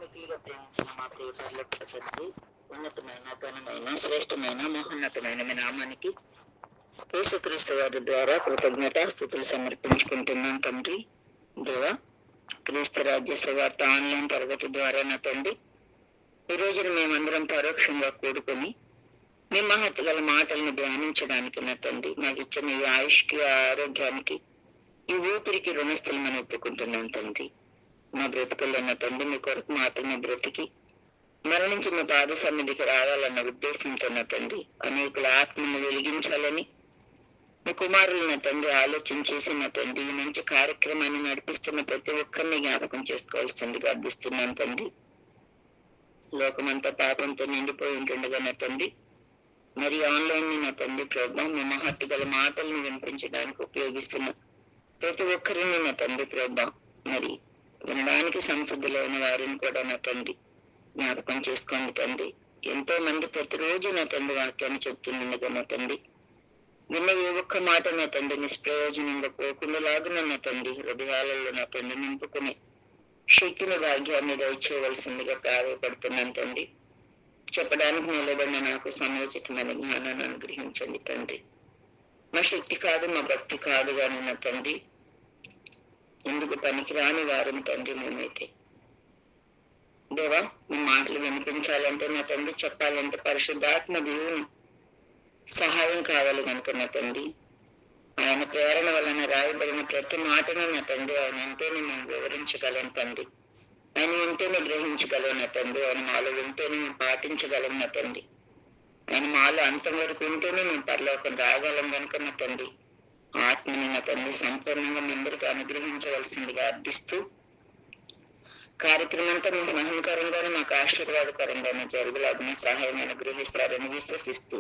మిక్కిలిగా ప్రేమించిన మా ప్రియ పరలోకపు తండ్రి, ఉన్నతమైన ఘనమైన శ్రేష్టమైన మహోన్నతమైన మీ నామానికి యేసుక్రీస్తు వారి ద్వారా కృతజ్ఞత స్తుతులు సమర్పించుకుంటున్నాం తండ్రి. దేవా, క్రీస్తు రాజ్య సువార్త ఆన్లైన్ తరగతి ద్వారా నా తండ్రి, ఈ రోజున మేమందరం పరోక్షంగా కూడుకొని మీ మహత్తు గల మాటలను ధ్యానించడానికి నా తండ్రి, నాకు ఇచ్చిన ఈ ఆయుష్కి, ఆరోగ్యానికి, ఈ ఊపిరికి రుణస్థులు మనం ఒప్పుకుంటున్నాం తండ్రి. మా బ్రతుకుల్లో నా తండ్రి మీ కొరకు మాత్రమే బ్రతికి మరణించి మీ పాద సన్నిధికి రావాలన్న ఉద్దేశంతో నా తండ్రి, అనేకుల ఆత్మను వెలిగించాలని మీ కుమారులు నా తండ్రి ఆలోచన చేసి నా తండ్రి ఈ మంచి కార్యక్రమాన్ని నడిపిస్తున్న ప్రతి ఒక్కరిని జ్ఞాపకం చేసుకోవాల్సిందిగా అర్థిస్తున్నాను తండ్రి. లోకమంతా పాపంతో నిండిపోయి ఉంటుండగా నా తండ్రి, మరి ఆన్లైన్ నా తండ్రి ప్రభా మీ మహత్తు గల మాటలను వినిపించడానికి ఉపయోగిస్తున్న ప్రతి ఒక్కరిని నా తండ్రి ప్రభా, మరి వినడానికి సంసిద్ధులైన వారిని కూడా నా తండ్రి జ్ఞాపకం చేసుకోండి తండ్రి. ఎంతో మంది ప్రతిరోజు నా తండ్రి వాక్యాన్ని చెప్తుండగా నా తండ్రి, విన్న ఏ ఒక్క మాట నా తండ్రి నిష్ప్రయోజనంగా పోకుండా లాగున నా తండ్రి హృదయాలలో నా తండ్రి నింపుకునే శక్తిని భాగ్యాన్ని దయచేయవలసిందిగా ప్రాధాయపడుతున్నాను తండ్రి. చెప్పడానికి నిలబడిన నాకు సమయోచితమైన జ్ఞానాన్ని అనుగ్రహించండి తండ్రి. మా శక్తి కాదు, మా భక్తి కాదు కానీ నా తండ్రి, ఎందుకు పనికిరాని వారం తండ్రి మేమైతే. దేవా, మీ మాటలు వినిపించాలంటే నా తండ్రి, చెప్పాలంటే పరిశుద్ధాత్మ దేవుని సహాయం కావాలి కనుక నా తండ్రి, ఆయన ప్రేరణ వలన రాయబడిన ప్రతి మాటను నా తండ్రి ఆయన ఉంటేనే మేము వివరించగలం తండ్రి, ఆయన ఉంటేనే గ్రహించగలం నా తండ్రి, ఆయన మాలో ఉంటేనే మేము పాటించగలం నా తండ్రి, ఆయన మాలో అంతం వరకు ఉంటేనే మేము పరలోకం రాగలం కనుక నా తండ్రి, ఆత్మని నా తండ్రి సంపూర్ణంగా అందరికీ అనుగ్రహించవలసిందిగా అర్థిస్తూ కార్యక్రమం అంతా మీకు మహిమకరంగానే మాకు ఆశీర్వాదకరంగానే జరుగులాగిన సహాయం అనుగ్రహిస్తారని విశ్వసిస్తూ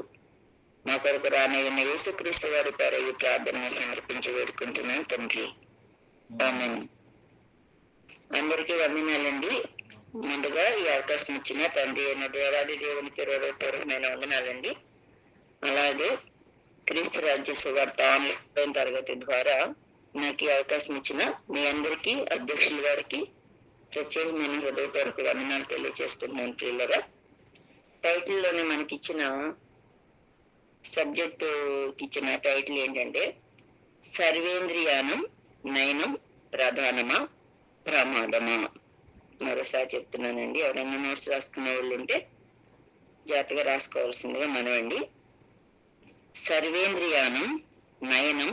మా కొరకు రానయ్యన్న యేసుక్రీస్తు వారి పేర ఈ ప్రార్థన సమర్పించి వేడుకుంటున్నాను తండ్రి. ఆమేన్. అందరికీ వందనాలండి. ముందుగా ఈ అవకాశం ఇచ్చిన తండ్రి అయిన దేవాది దేవునికి హృదయపూర్వకమైన వందనాలండి. అలాగే క్రీస్తు రాజ్య సువార్త ఆన్లైన్ తరగతి ద్వారా నాకు ఈ అవకాశం ఇచ్చిన మీ అందరికీ, అధ్యక్షుల వారికి ప్రత్యేకమైన హృదయపూర్వక వందనాలు తెలియజేస్తున్నాను ప్రియులరా. టైటిల్లోనే మనకి ఇచ్చిన సబ్జెక్టు ఇచ్చిన టైటిల్ ఏంటంటే సర్వేంద్రియానం నయనం ప్రధానమా ప్రమాదమా. మరోసారి చెప్తున్నానండి, ఎవరైనా నోట్స్ రాసుకునే వాళ్ళు ఉంటే జాగ్రత్తగా రాసుకోవాల్సిందిగా మనవండి. సర్వేంద్రియానం నయనం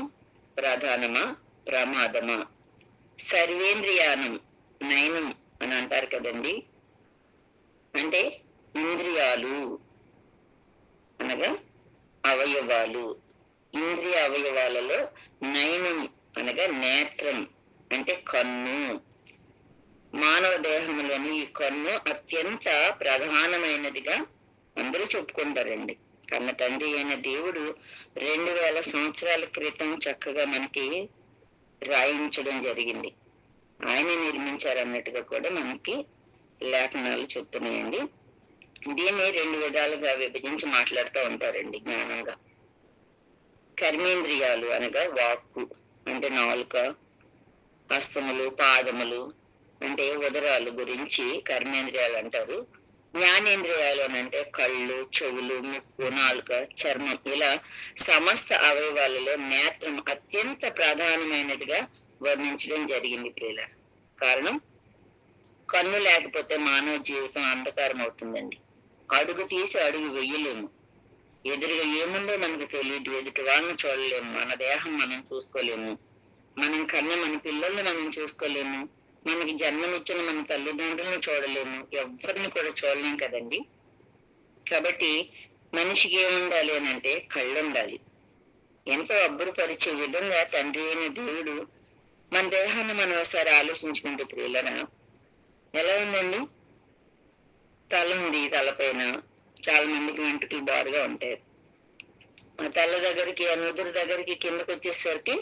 ప్రధానమా ప్రమాదమా. సర్వేంద్రియానం నయనం అని అంటారు కదండి, అంటే ఇంద్రియాలు అనగా అవయవాలు. ఇంద్రియ అవయవాలలో నయనం అనగా నేత్రం అంటే కన్ను. మానవ దేహంలోని ఈ కన్ను అత్యంత ప్రధానమైనదిగా అందరూ చెప్పుకుంటారండి. కన్న తండ్రి అయిన దేవుడు 2000 సంవత్సరాల క్రితం చక్కగా మనకి రాయించడం జరిగింది. ఆయన నిర్మించారన్నట్టుగా కూడా మనకి లేఖనాలు చెప్తున్నాయండి. దీన్ని 2 విధాలుగా విభజించి మాట్లాడుతూ ఉంటారండి జ్ఞానంగా. కర్మేంద్రియాలు అనగా వాక్కు అంటే నాలుక, హస్తములు, పాదములు అంటే ఉదరాలు గురించి కర్మేంద్రియాలు అంటారు. జ్ఞానేంద్రియాలు అని అంటే కళ్ళు, చెవులు, ముక్కు, నాలుక, చర్మం, ఇలా సమస్త అవయవాలలో నేత్రం అత్యంత ప్రధానమైనదిగా వర్ణించడం జరిగింది ప్రియుల. కారణం, కన్ను లేకపోతే మానవ జీవితం అంధకారం అవుతుందండి. అడుగు తీసి అడుగు వెయ్యలేము, ఎదురుగా ఏముందో మనకు తెలియదు, ఎదుటి వాళ్ళని చూడలేము, మన దేహం మనం చూసుకోలేము, మనం కన్న మన పిల్లల్ని మనం చూసుకోలేము, మనకి జన్మనిచ్చిన మన తల్లిదండ్రులను చూడలేము, ఎవరిని కూడా చూడలేము కదండి. కాబట్టి మనిషికి ఏముండాలి అని అంటే కళ్ళు ఉండాలి. ఎంతో అబ్బురపరిచే విధంగా తండ్రి అయిన దేవుడు మన దేహాన్ని మనం ఒకసారి ఆలోచించుకుంటే ప్రియులరా ఎలా ఉందండి. తల ఉంది, తలపైన చాలా మందికి వెంట్రుకలు బారుగా ఉంటాయి. ఆ తల దగ్గరికి, ఆ నుదురు దగ్గరికి కిందకు వచ్చేసరికి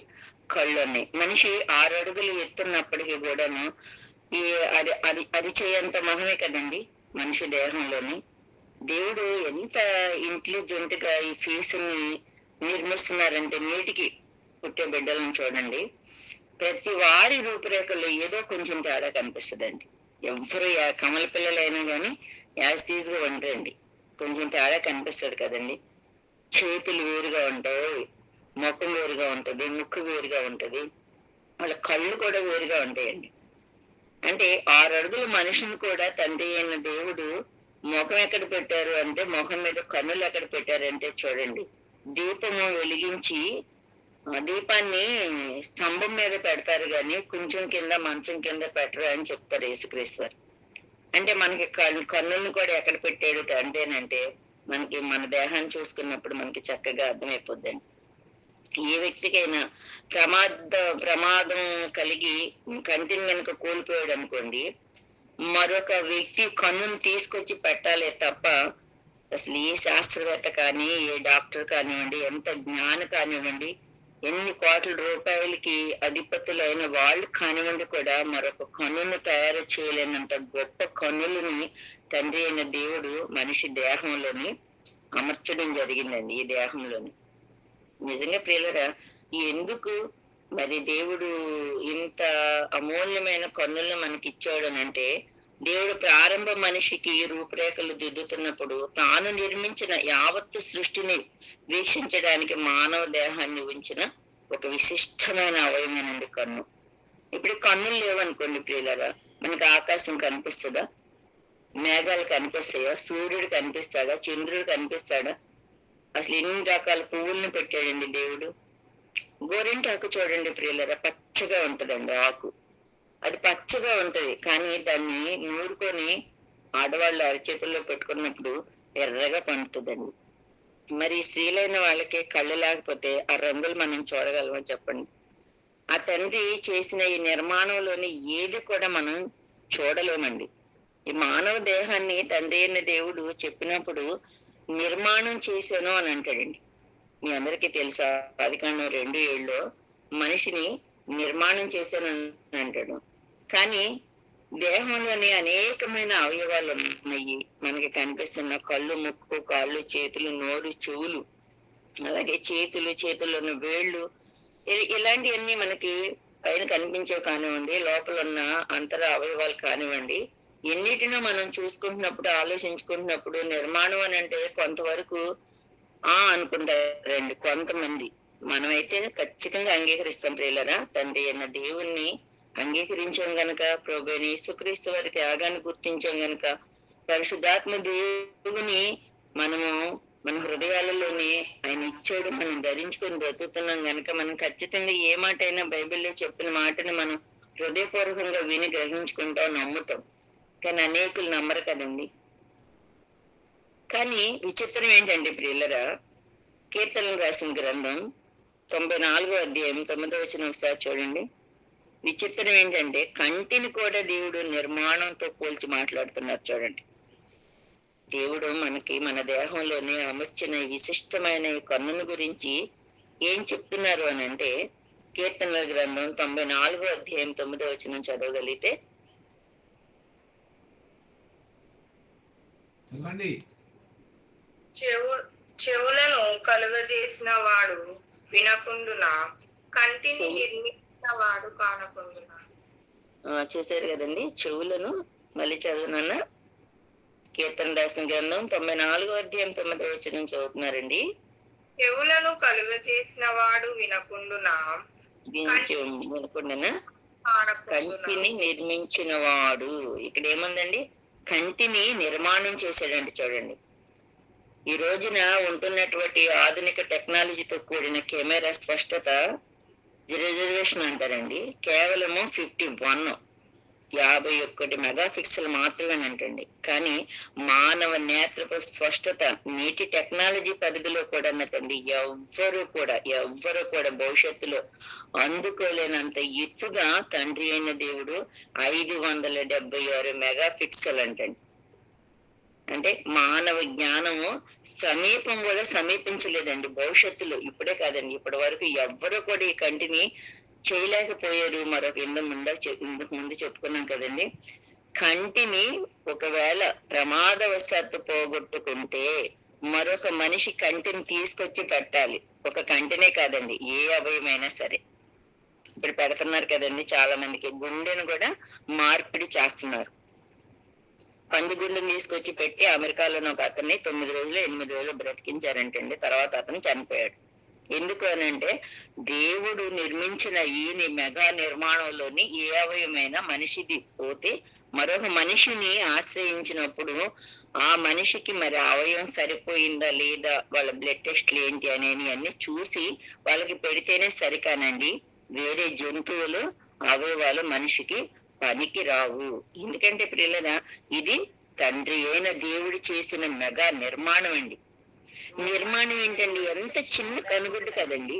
కళ్ళు ఉన్నాయి. మనిషి 6 అడుగులు ఎత్తున్నప్పటికీ కూడాను ఈ అది చేయంత మహమే కదండి మనిషి దేహంలోని. దేవుడు ఎంత ఇంటెలిజెంట్ గా ఈ ఫేస్ని నిర్మిస్తున్నారంటే, నేటికి పుట్టే బిడ్డలను చూడండి, ప్రతి వారి రూపురేఖల్లో ఏదో కొంచెం తేడా కనిపిస్తుందండి. ఎవ్వరు కమల పిల్లలైనా కానీ యాస్టీజ్గా ఉంటారండి. కొంచెం తేడా కనిపిస్తుంది కదండి. చేతులు వేరుగా ఉంటాయి, ముఖం వేరుగా ఉంటుంది, ముక్కు వేరుగా ఉంటుంది, వాళ్ళ కళ్ళు కూడా వేరుగా ఉంటాయండి. అంటే 6 అడుగుల మనిషిని కూడా తండ్రి అయిన దేవుడు ముఖం ఎక్కడ పెట్టారు అంటే, ముఖం మీద కన్నులు ఎక్కడ పెట్టారంటే చూడండి, దీపము వెలిగించి దీపాన్ని స్తంభం మీద పెడతారు కానీ కొంచెం కింద మంచం కింద పెట్టరు అని చెప్తారు యేసుక్రీస్తు వారు. అంటే మనకి కన్నులను కూడా ఎక్కడ పెట్టాడు తండ్రేనంటే, మనకి మన దేహాన్ని చూసుకున్నప్పుడు మనకి చక్కగా అర్థమైపోద్దండి. ఏ వ్యక్తికైనా ప్రమాదం కలిగి కంటిని కనుక కోల్పోయాడు అనుకోండి, మరొక వ్యక్తి కన్నును తీసుకొచ్చి పెట్టాలే తప్ప అసలు ఏ శాస్త్రవేత్త కానీ, ఏ డాక్టర్ కానివ్వండి, ఎంత జ్ఞాని కానివ్వండి, ఎన్ని కోట్ల రూపాయలకి అధిపతులైన వాళ్ళు కానివ్వండి కూడా మరొక కన్నును తయారు చేయలేనంత గొప్ప కన్నులని తండ్రి అయిన దేవుడు మనిషి దేహంలోని అమర్చడం జరిగిందండి. ఈ దేహంలోని నిజంగా ప్రియులరా, ఎందుకు మరి దేవుడు ఇంత అమూల్యమైన కన్నులను మనకి ఇచ్చాడు అంటే, దేవుడు ప్రారంభ మనిషికి రూపురేఖలు దిద్దుతున్నప్పుడు తాను నిర్మించిన యావత్తు సృష్టిని వీక్షించడానికి మానవ దేహాన్ని ఉంచిన ఒక విశిష్టమైన అవయమేనండి కన్ను. ఇప్పుడు కన్నులు లేవనుకోండి ప్రియులరా, మనకి ఆకాశం కనిపిస్తుందా? మేఘాలు కనిపిస్తాయా? సూర్యుడు కనిపిస్తాడా? చంద్రుడు కనిపిస్తాడా? అసలు ఎన్ని రకాల పువ్వులను పెట్టాడండి దేవుడు. గోరింటాకు చూడండి ప్రియులరా, పచ్చగా ఉంటదండి ఆకు. అది పచ్చగా ఉంటది, కానీ దాన్ని నూరుకొని ఆడవాళ్ళు అరచేతుల్లో పెట్టుకున్నప్పుడు ఎర్రగా పండుతుందండి. మరి స్త్రీలైన వాళ్ళకి కళ్ళు లేకపోతే ఆ రంగులు మనం చూడగలమా చెప్పండి? ఆ తండ్రి చేసిన ఈ నిర్మాణంలోని ఏది కూడా మనం చూడలేమండి. ఈ మానవ దేహాన్ని తండ్రి అయిన దేవుడు చెప్పినప్పుడు నిర్మాణం చేశాను అని అంటాడండి. మీ అందరికీ తెలుసా, 11:2 మనిషిని నిర్మాణం చేశానని అంటాడు. కానీ దేహంలోని అనేకమైన అవయవాలు ఉన్నాయి మనకి కనిపిస్తున్న. కళ్ళు, ముక్కు, కాళ్ళు, చేతులు, నోరు, చెవులు, అలాగే చేతుల్లోని వేళ్ళు, ఇలాంటివన్నీ మనకి పైన కనిపించేవి కానివ్వండి, లోపల ఉన్న అంతర అవయవాలు కానివ్వండి, ఎన్నిటినో మనం చూసుకుంటున్నప్పుడు, ఆలోచించుకుంటున్నప్పుడు నిర్మాణం అని అంటే కొంతవరకు అనుకుంటారండి కొంతమంది. మనమైతే ఖచ్చితంగా అంగీకరిస్తాం ప్రియులరా. తండ్రి అయిన దేవుణ్ణి అంగీకరించాం గనక, ప్రభువైన యేసుక్రీస్తు వారి త్యాగాన్ని గుర్తించాం గనక, పరిశుద్ధాత్మ దేవుని మన హృదయాలలోనే ఆయన ఇచ్చాడు, మనం ధరించుకొని బ్రతుకుతున్నాం గనక, మనం ఖచ్చితంగా ఏ మాట అయినా బైబిల్లో చెప్పిన మాటని మనం హృదయపూర్వకంగా విని గ్రహించుకుంటాం, నమ్ముతాం. కానీ అనేకులు నమ్మరు కదండి. కానీ విచిత్రం ఏంటంటే ప్రియులరా, కీర్తనలు రాసిన గ్రంథం 94:9 ఒకసారి చూడండి. విచిత్రం ఏంటంటే కంటిని కూడా దేవుడు నిర్మాణంతో పోల్చి మాట్లాడుతున్నారు చూడండి. దేవుడు మనకి మన దేహంలోనే అమర్చిన విశిష్టమైన ఈ కన్నును గురించి ఏం చెప్తున్నారు అని అంటే, కీర్తనల గ్రంథం 94:9 చదవగలిగితే, చెవులను కలుగజేసిన వాడు వినకుండునా, కంటిని నిర్మించిన వాడు కానకుండునా. చూసారు కదండి. చెవులను మళ్ళీ చదువునన్నా, కీర్తన రాసిన గ్రంథం 94:9 చదువుతున్నారండి. చెవులను కలుగజేసిన వాడు వినకుండునా, వినకుండానా, కంటిని నిర్మించిన వాడు. ఇక్కడ ఏముందండి? కంటిని నిర్మాణం చేశాడండి. చూడండి, ఈ రోజున ఉంటున్నటువంటి ఆధునిక టెక్నాలజీతో కూడిన కెమెరా స్పష్టత రిజర్వేషన్ అంటారండి, కేవలము 51 మెగాపిక్సెల్ మాత్రమేనంటండి. కానీ మానవ నేత్రపు స్పష్టత నేటి టెక్నాలజీ పరిధిలో కూడా అన్నదండి ఎవ్వరు కూడా భవిష్యత్తులో అందుకోలేనంత ఎత్తుగా తండ్రి అయిన దేవుడు 576 మెగాపిక్సెల్ అంటండి. అంటే మానవ జ్ఞానము సమీపం కూడా సమీపించలేదండి భవిష్యత్తులో. ఇప్పుడే కాదండి, ఇప్పటి వరకు ఎవ్వరూ కూడా ఈ కంటిని చేయలేకపోయారు. మరొక ఇంతకు ముందు చెప్పుకున్నాం కదండి, కంటిని ఒకవేళ ప్రమాదవశాత్తు పోగొట్టుకుంటే మరొక మనిషి కంటిని తీసుకొచ్చి పెట్టాలి. ఒక కంటినే కాదండి, ఏ అవయమైనా సరే. ఇప్పుడు పెడుతున్నారు కదండి, చాలా మందికి గుండెను కూడా మార్పిడి చేస్తున్నారు. పందిగుండుని తీసుకొచ్చి పెట్టి అమెరికాలోని ఒక అతన్ని 9 రోజులు 8 రోజులు బ్రతికించారంటండి. తర్వాత అతను చనిపోయాడు. ఎందుకు అని అంటే దేవుడు నిర్మించిన ఈ మెగా నిర్మాణంలోని ఏ అవయమైనా మనిషిది పోతే మరొక మనిషిని ఆశ్రయించినప్పుడు ఆ మనిషికి మరి అవయవం సరిపోయిందా లేదా, వాళ్ళ బ్లడ్ టెస్ట్లు ఏంటి అనేవి అన్ని చూసి వాళ్ళకి పెడితేనే సరికానండి. వేరే జంతువులు అవయవాలు మనిషికి పనికి రావు. ఎందుకంటే పిల్లల ఇది తండ్రి అయిన దేవుడు చేసిన మెగా నిర్మాణం అండి. నిర్మాణం ఏంటండి, ఎంత చిన్న కనుగుడ్డు కదండి,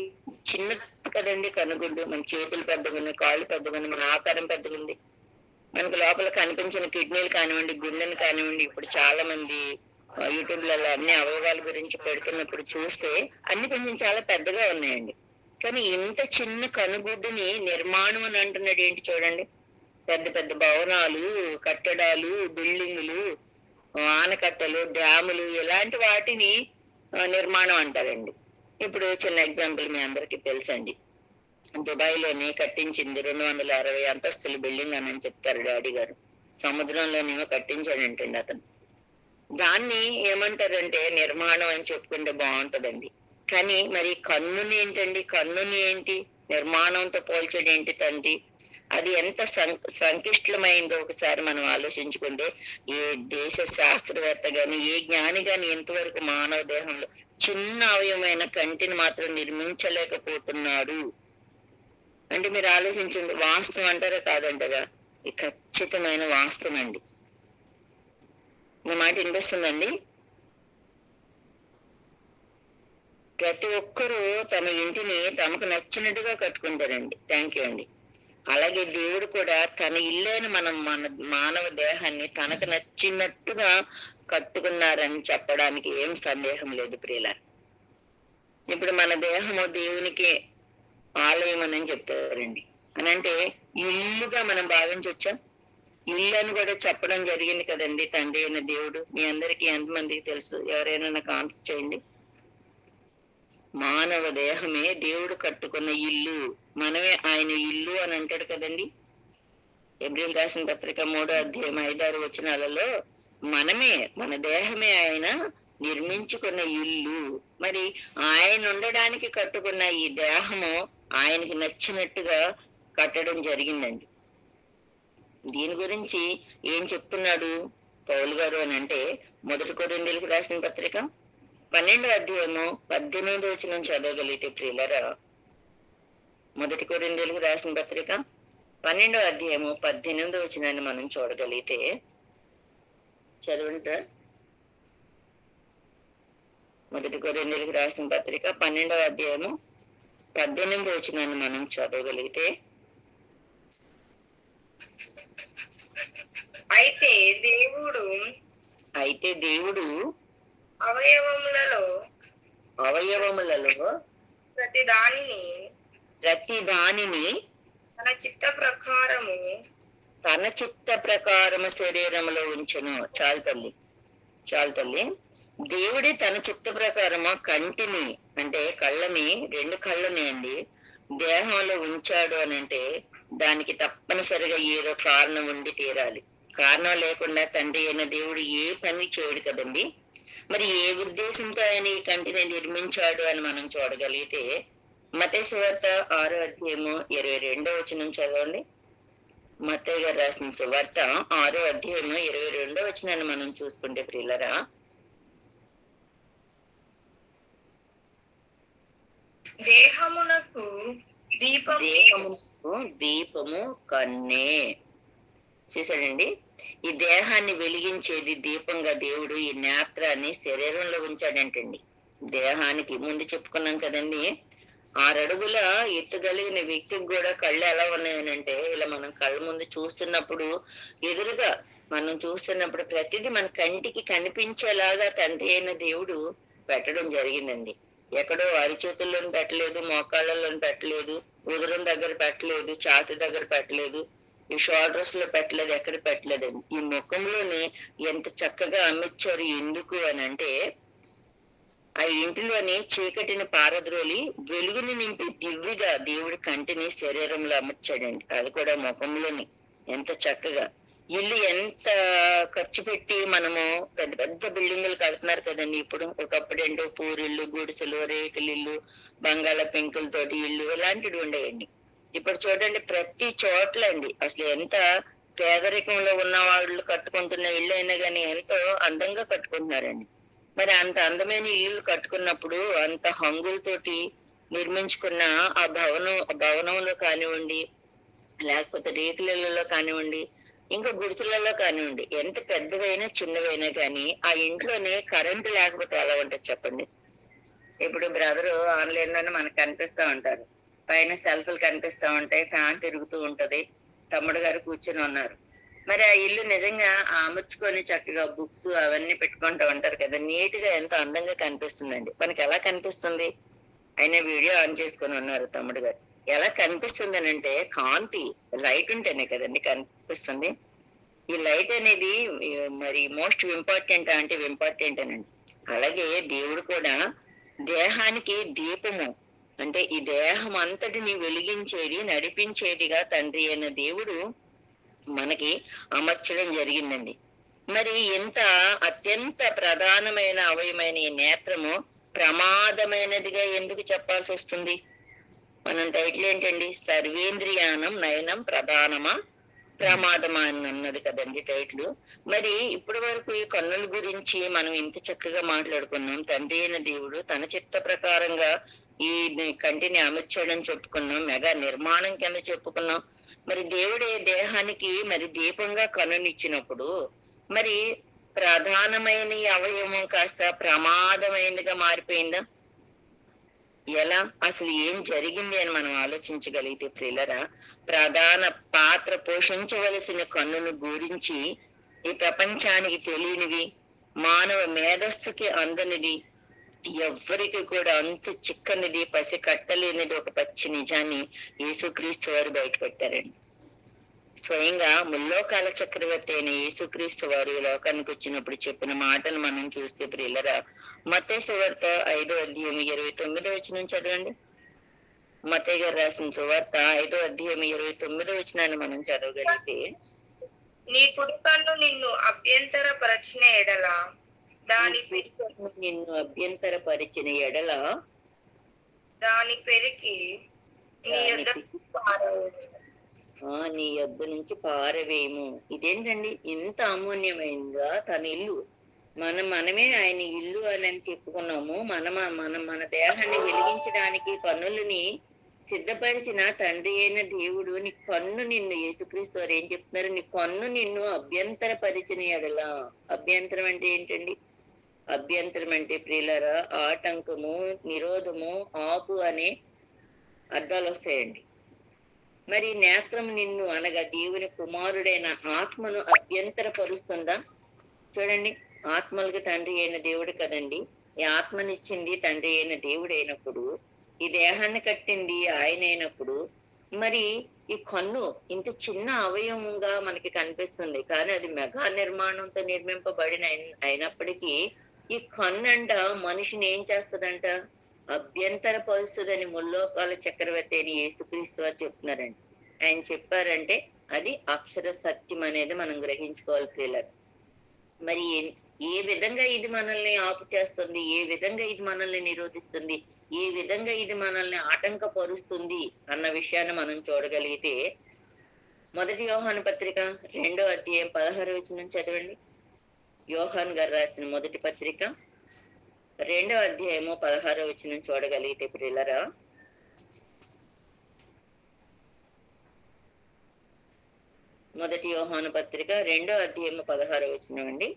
చిన్న కదండి కనుగుడ్డు. మన చేతులు పెద్దగా ఉన్నాయి, కాళ్ళు పెద్దగా ఉన్నాయి, మన ఆకారం పెద్దగా ఉంది. మనకు లోపల కనిపించిన కిడ్నీలు కానివ్వండి, గుండెలు కానివ్వండి, ఇప్పుడు చాలా మంది యూట్యూబ్లలో అన్ని అవయవాల గురించి పెడుతున్నప్పుడు చూస్తే అన్ని కొంచెం చాలా పెద్దగా ఉన్నాయండి. కానీ ఇంత చిన్న కనుగుడ్డుని నిర్మాణం అని అంటున్నాడు ఏంటి చూడండి. పెద్ద పెద్ద భవనాలు, కట్టడాలు, బిల్డింగులు, ఆనకట్టలు, డ్యాములు ఇలాంటి వాటిని నిర్మాణం అంటారండి. ఇప్పుడు చిన్న ఎగ్జాంపుల్ మీ అందరికీ తెలుసండి, దుబాయ్ లోని కట్టించింది 260 అంతస్తుల బిల్డింగ్ అని చెప్తారు డాడీ గారు. సముద్రంలోనేమో కట్టించాడంటండి అతను. దాన్ని ఏమంటారంటే నిర్మాణం అని చెప్పుకుంటే బాగుంటదండి. కానీ మరి కన్నుని ఏంటండి, కన్నుని ఏంటి నిర్మాణంతో పోల్చడం ఏంటి తండ్రి? అది ఎంత సంక్లిష్టమైందో ఒకసారి మనం ఆలోచించుకుంటే, ఏ దేశ శాస్త్రవేత్త గాని ఏ జ్ఞాని గాని ఎంతవరకు మానవ దేహంలో చిన్న అవయవమైన కంటిని మాత్రం నిర్మించలేకపోతున్నాడు అంటే మీరు ఆలోచించండి. వాస్తవం అంటారా కాదంటారా? ఇది ఖచ్చితమైన వాస్తవం అండి. నా మాట వినిపిస్తుందండి? ప్రతి ఒక్కరూ తమ ఇంటిని తమకు నచ్చినట్టుగా కట్టుకుంటారండి. థ్యాంక్ యూ అండి. అలాగే దేవుడు కూడా తన ఇల్లేని మన మానవ దేహాన్ని తనకు నచ్చినట్టుగా కట్టుకున్నారని చెప్పడానికి ఏం సందేహం లేదు ప్రియులారా. ఇప్పుడు మన దేహము దేవునికి ఆలయం అని చెప్తారండి. అని అంటే ఇల్లుగా మనం భావించవచ్చా? ఇల్లు అని కూడా చెప్పడం జరిగింది కదండి తండ్రి అయిన దేవుడు. మీ అందరికీ ఎంతమందికి తెలుసు? ఎవరైనా నాకు ఆన్సర్ చేయండి. మానవ దేహమే దేవుడు కట్టుకున్న ఇల్లు, మనమే ఆయన ఇల్లు అని అంటాడు కదండి. ఎబ్రిల్ రాసిన పత్రిక 3వ అధ్యాయం 5-6 వచనాలలో మనమే, మన దేహమే ఆయన నిర్మించుకున్న ఇల్లు. మరి ఆయన ఉండడానికి కట్టుకున్న ఈ దేహము ఆయనకి నచ్చినట్టుగా కట్టడం జరిగిందండి. దీని గురించి ఏం చెప్తున్నాడు పౌలు గారు అని అంటే 1 కొరింథీయులకు రాసిన పత్రిక 12వ అధ్యాయము 18వ వచనం చదవగలిగితే ప్రియులరా, 1 కొరింథీయులకు రాసిన పత్రిక 12వ అధ్యాయము 18వ వచనాన్ని మనం చూడగలిగితే చదవంటారా? 1 కొరింథీయులకు రాసిన పత్రిక 12వ అధ్యాయము 18వ వచనాన్ని మనం చదవగలిగితే, అయితే దేవుడు అవయవములలో ప్రతి దానిని తన చిత్త ప్రకారము శరీరంలో ఉంచెను. చాలు తల్లి. దేవుడే తన చిత్త ప్రకారము కంటిని అంటే కళ్ళని, 2 కళ్ళని అండి దేహంలో ఉంచాడు అని అంటే దానికి తప్పనిసరిగా ఏదో కారణం ఉండి తీరాలి. కారణం లేకుండా తండ్రి అయిన దేవుడు ఏ పని చేయడు కదండి. మరి ఏ ఉద్దేశంతో ఆయన ఈ కంటిని నిర్మించాడు అని మనం చూడగలిగితే మత్తయి సువార్త 6వ అధ్యాయము 22వ వచనం చదవండి. మత్తయి గారు రాసిన సువార్త 6వ అధ్యాయము 22వ వచనాన్ని మనం చూసుకుంటే ప్రియులరా, దేహమునకు దీపము కన్నే. చూసాడండి, ఈ దేహాన్ని వెలిగించేది దీపంగా దేవుడు ఈ నేత్రాన్ని శరీరంలో ఉంచాడంటండి. దేహానికి ముందు చెప్పుకున్నాం కదండి, 6 అడుగుల ఎత్తుగలిగిన వ్యక్తికి కూడా కళ్ళు ఎలా ఉన్నాయనంటే, ఇలా మనం కళ్ళ ముందు చూస్తున్నప్పుడు ఎదురుగా మనం చూస్తున్నప్పుడు ప్రతిదీ మన కంటికి కనిపించేలాగా తండ్రి అయిన దేవుడు పెట్టడం జరిగిందండి. ఎక్కడో అరిచేతుల్లోని పెట్టలేదు, మోకాళ్ళలోని పెట్టలేదు, ఉదరం దగ్గర పెట్టలేదు, ఛాతి దగ్గర పెట్టలేదు, ఈ షోల్డర్స్ లో పెట్టలేదు, ఎక్కడ పెట్టలేదండి. ఈ ముఖంలోనే ఎంత చక్కగా అమర్చారు. ఎందుకు అని అంటే ఆ ఇంటిలోని చీకటిని పారద్రోలి వెలుగుని నింపి దివ్విగా దేవుడి కంటిని శరీరంలో అమర్చాడండి. అది కూడా ముఖంలోని ఎంత చక్కగా. ఇల్లు ఎంత ఖర్చు పెట్టి మనము పెద్ద పెద్ద బిల్డింగులు కడుతున్నారు కదండి ఇప్పుడు. ఒకప్పుడు ఏంటో పూరిళ్ళు, గుడిసెలు, రేకులిల్లు, బంగాళ పెంకులతోటి ఇల్లు ఇలాంటివి ఉండేయండి. ఇప్పుడు చూడండి ప్రతి చోట్ల అండి అసలు ఎంత పేదరికంలో ఉన్న వాళ్ళు కట్టుకుంటున్న ఇల్లు అయినా కానీ ఎంతో అందంగా కట్టుకుంటున్నారండి. మరి అంత అందమైన ఇల్లు కట్టుకున్నప్పుడు అంత హంగులతోటి నిర్మించుకున్న ఆ భవనంలో కానివ్వండి, లేకపోతే రేకులలో కానివ్వండి, ఇంకా గుడిసెలలో కానివ్వండి, ఎంత పెద్దవైనా చిన్నవైనా కానీ ఆ ఇంట్లోనే కరెంటు లేకపోతే ఎలా ఉంటుంది చెప్పండి. ఇప్పుడు బ్రదరు ఆన్లైన్ లోనే మనకు కనిపిస్తా ఉంటారు, పైన సెల్ఫ్లు కనిపిస్తా ఉంటాయి, ఫ్యాన్ తిరుగుతూ ఉంటది, తమ్ముడు గారు కూర్చొని ఉన్నారు. మరి ఆ ఇల్లు నిజంగా అమర్చుకొని చక్కగా బుక్స్ అవన్నీ పెట్టుకుంటూ ఉంటారు కదా, నీట్ గా ఎంతో అందంగా కనిపిస్తుందండి. మనకి ఎలా కనిపిస్తుంది? ఆయన వీడియో ఆన్ చేసుకొని ఉన్నారు తమ్ముడు గారు. ఎలా కనిపిస్తుంది అని అంటే కాంతి, లైట్ ఉంటేనే కదండి కనిపిస్తుంది. ఈ లైట్ అనేది మరి మోస్ట్ ఇంపార్టెంట్ అంటే ఇంపార్టెంట్ అనండి. అలాగే దేవుడు కూడా దేహానికి దీపము, అంటే ఈ దేహం అంతటిని వెలిగించేది నడిపించేదిగా తండ్రి అయిన దేవుడు మనకి అమర్చడం జరిగిందండి. మరి ఇంత అత్యంత ప్రధానమైన అవయమైన ఈ నేత్రము ప్రమాదమైనదిగా ఎందుకు చెప్పాల్సి వస్తుంది? మనం టైటిల్ ఏంటండి? సర్వేంద్రియానం నయనం ప్రధానమా ప్రమాదమా అని అన్నది కదండి టైటిల్. మరి ఇప్పటి వరకు ఈ కన్నుల గురించి మనం ఇంత చక్కగా మాట్లాడుకున్నాం. తండ్రి అయిన దేవుడు తన చిత్త ప్రకారంగా ఈ కంటిని అమర్చాడని చెప్పుకున్నాం, మెగా నిర్మాణం కింద చెప్పుకున్నాం. మరి దేవుడే దేహానికి మరి దీపంగా కన్నునిచ్చినప్పుడు మరి ప్రధానమైన ఈ అవయవం కాస్త ప్రమాదమైనదిగా మారిపోయిందా? ఎలా? అసలు ఏం జరిగింది అని మనం ఆలోచించగలిగితే ప్రియులరా, ప్రధాన పాత్ర పోషించవలసిన కన్నును గురించి ఈ ప్రపంచానికి తెలియనివి, మానవ మేధస్సుకి అందనిది, ఎవ్వరికి కూడా అంత చిక్కనిది, పసి కట్టలేనిది ఒక పచ్చి నిజాన్ని యేసుక్రీస్తు వారు బయటపెట్టారండి. స్వయంగా ముల్లోకాల చక్రవర్తి అయిన యేసుక్రీస్తు వారు ఈ లోకానికి వచ్చినప్పుడు చెప్పిన మాటను మనం చూస్తే ప్రియులరా, మత్తయి సువార్త 5వ అధ్యాయం 29వ వచనం చదవండి. మత్తయి గారు రాసిన సువార్త 5వ అధ్యాయం 29వ వచనాన్ని మనం చదవగలిగితే, నీ కుడి కన్ను నిన్ను అభ్యంతరపరచిన ఎడల నిన్ను అభ్యంతరపరిచిన ఎడల దాని పెరికి నీ యొద్దకు పారవేయుము. నీ యొద్ద నుంచి పారవేయము. ఇదేంటండి ఇంత అమూల్యమైనగా తన ఇల్లు, మనమే ఆయన ఇల్లు అని చెప్పుకున్నాము. మన దేహాన్ని వెలిగించడానికి కన్నులని సిద్ధపరిచిన తండ్రి అయిన దేవుడు నీ కన్ను నిన్ను, యేసుక్రీస్తు వారు ఏం చెప్తున్నారు? నీ కన్ను నిన్ను అభ్యంతరపరిచిన ఎడలా. అభ్యంతరం అంటే ఏంటండి? అభ్యంతరం అంటే ప్రియులరా ఆటంకము, నిరోధము, ఆపు అనే అర్థాలు వస్తాయండి. మరి నేత్రం నిన్ను అనగా దేవుని కుమారుడైన ఆత్మను అభ్యంతరపరుస్తుందా? చూడండి, ఆత్మలకు తండ్రి అయిన దేవుడు కదండి. ఈ ఆత్మనిచ్చింది తండ్రి అయిన దేవుడు అయినప్పుడు, ఈ దేహాన్ని కట్టింది ఆయన అయినప్పుడు, మరి ఈ కన్ను ఇంత చిన్న అవయవంగా మనకి కనిపిస్తుంది, కానీ అది మెగా నిర్మాణంతో నిర్మింపబడిన అయినప్పటికీ ఈ కన్ను అంట మనిషిని ఏం చేస్తుందంట? అభ్యంతర పరుస్తుందని ముల్లోకాల చక్రవర్తి అని యేసుక్రీస్తు వారు చెప్తున్నారండి. ఆయన చెప్పారంటే అది అక్షర సత్యం అనేది మనం గ్రహించుకోవాలి ప్రియులారా. మరి ఏ విధంగా ఇది మనల్ని ఆపు చేస్తుంది, ఏ విధంగా ఇది మనల్ని నిరోధిస్తుంది, ఏ విధంగా ఇది మనల్ని ఆటంకపరుస్తుంది అన్న విషయాన్ని మనం చూడగలిగితే, మొదటి యోహాను పత్రిక 2వ అధ్యాయం 16వ వచనం చదవండి. యోహాన్ గారు రాసిన మొదటి పత్రిక 2వ అధ్యాయము 16వ వచనం చూడగలిగితే ప్రియులరా, మొదటి యోహాను పత్రిక 2వ అధ్యాయము 16వ వచనం అండి.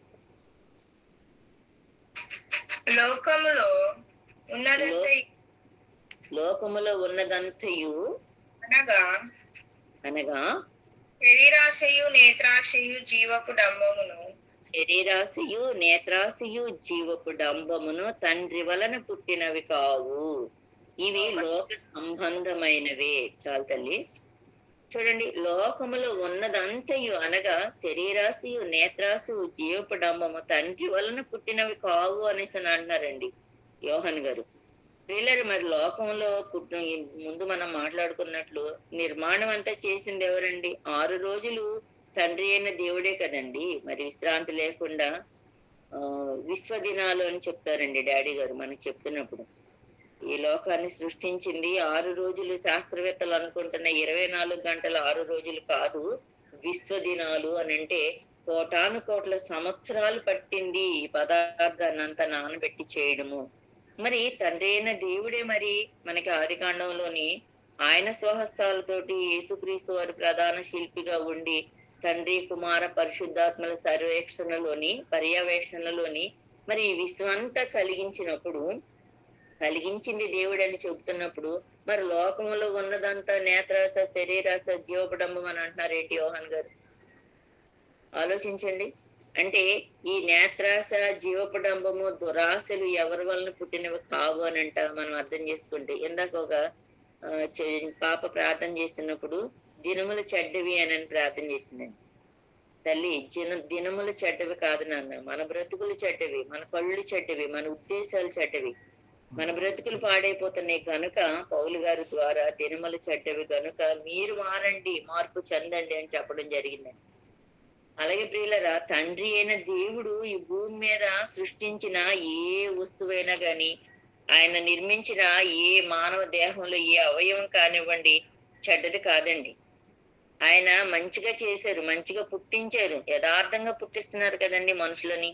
లోకములో ఉన్నదంతయు అనగా శరీరాశయు నేత్రాశయు జీవపు డంబమును, శరీరాశయు నేత్రాశయు జీవపు డంబమును తండ్రి వలన పుట్టినవి కావు, ఇవి లోక సంబంధమైనవే. చాలు తల్లి. చూడండి, లోకములో ఉన్నదంతయు అనగా శరీరాశయు నేత్రాశయు జీవపు డంబము తండ్రి వలన పుట్టినవి కావు అనేసి అంటున్నారండి యోహాన్ గారు. ప్రియులారా, మరి లోకంలో ముందు మనం మాట్లాడుకున్నట్లు నిర్మాణం అంతా చేసింది ఎవరండి? 6 రోజులు తండ్రి అయిన దేవుడే కదండి. మరి విశ్రాంతి లేకుండా విశ్వదినాలు అని చెప్తారండి డాడీ గారు మనకి చెప్తున్నప్పుడు. ఈ లోకాన్ని సృష్టించింది 6 రోజులు. శాస్త్రవేత్తలు అనుకుంటున్న 24 గంటలు 6 రోజులు కాదు, విశ్వదినాలు అని అంటే కోటాను కోట్ల సంవత్సరాలు పట్టింది ఈ పదార్థాన్ని అంతా నానబెట్టి చేయడము. మరి తండ్రి అయిన దేవుడే మరి మనకి ఆది కాండంలోని ఆయన స్వహస్తాలతోటి యేసుక్రీస్తు వారి ప్రధాన శిల్పిగా ఉండి తండ్రి కుమార పరిశుద్ధాత్మల పర్యవేక్షణలోని మరి ఈ విశ్వంతా కలిగించింది దేవుడు అని చెబుతున్నప్పుడు మరి లోకంలో ఉన్నదంతా నేత్రాస, శరీరాస, జీవపడంబం అని అంటున్నారేంటి యోహాన్ గారు? ఆలోచించండి. అంటే ఈ నేత్రాస, జీవపడంబము, దురాశలు ఎవరి వలన పుట్టినవి కావు అని అంట మనం అర్థం చేసుకుంటే. ఇందాక ఒక పాప ప్రార్థన చేసినప్పుడు దినములు చెడ్డవి అని ప్రార్థన చేసిందండి. తల్లి, దినములు చెడ్డవి కాదు నాన్న, మన బ్రతుకులు చెడ్డవి, మన కళ్ళు చెడ్డవి, మన ఉద్దేశాలు చెడ్డవి, మన బ్రతుకులు పాడైపోతున్నాయి కనుక పౌలు గారి ద్వారా దినములు చెడ్డవి కనుక మీరు మారండి, మార్పు చెందండి అని చెప్పడం జరిగిందండి. అలాగే ప్రియులరా, తండ్రి అయిన దేవుడు ఈ భూమి మీద సృష్టించిన ఏ వస్తువైనా గాని, ఆయన నిర్మించిన ఏ మానవ దేహంలో ఏ అవయవం కానివ్వండి చెడ్డది కాదండి. ఆయన మంచిగా చేశారు, మంచిగా పుట్టించారు, యథార్థంగా పుట్టిస్తున్నారు కదండి మనుషులని.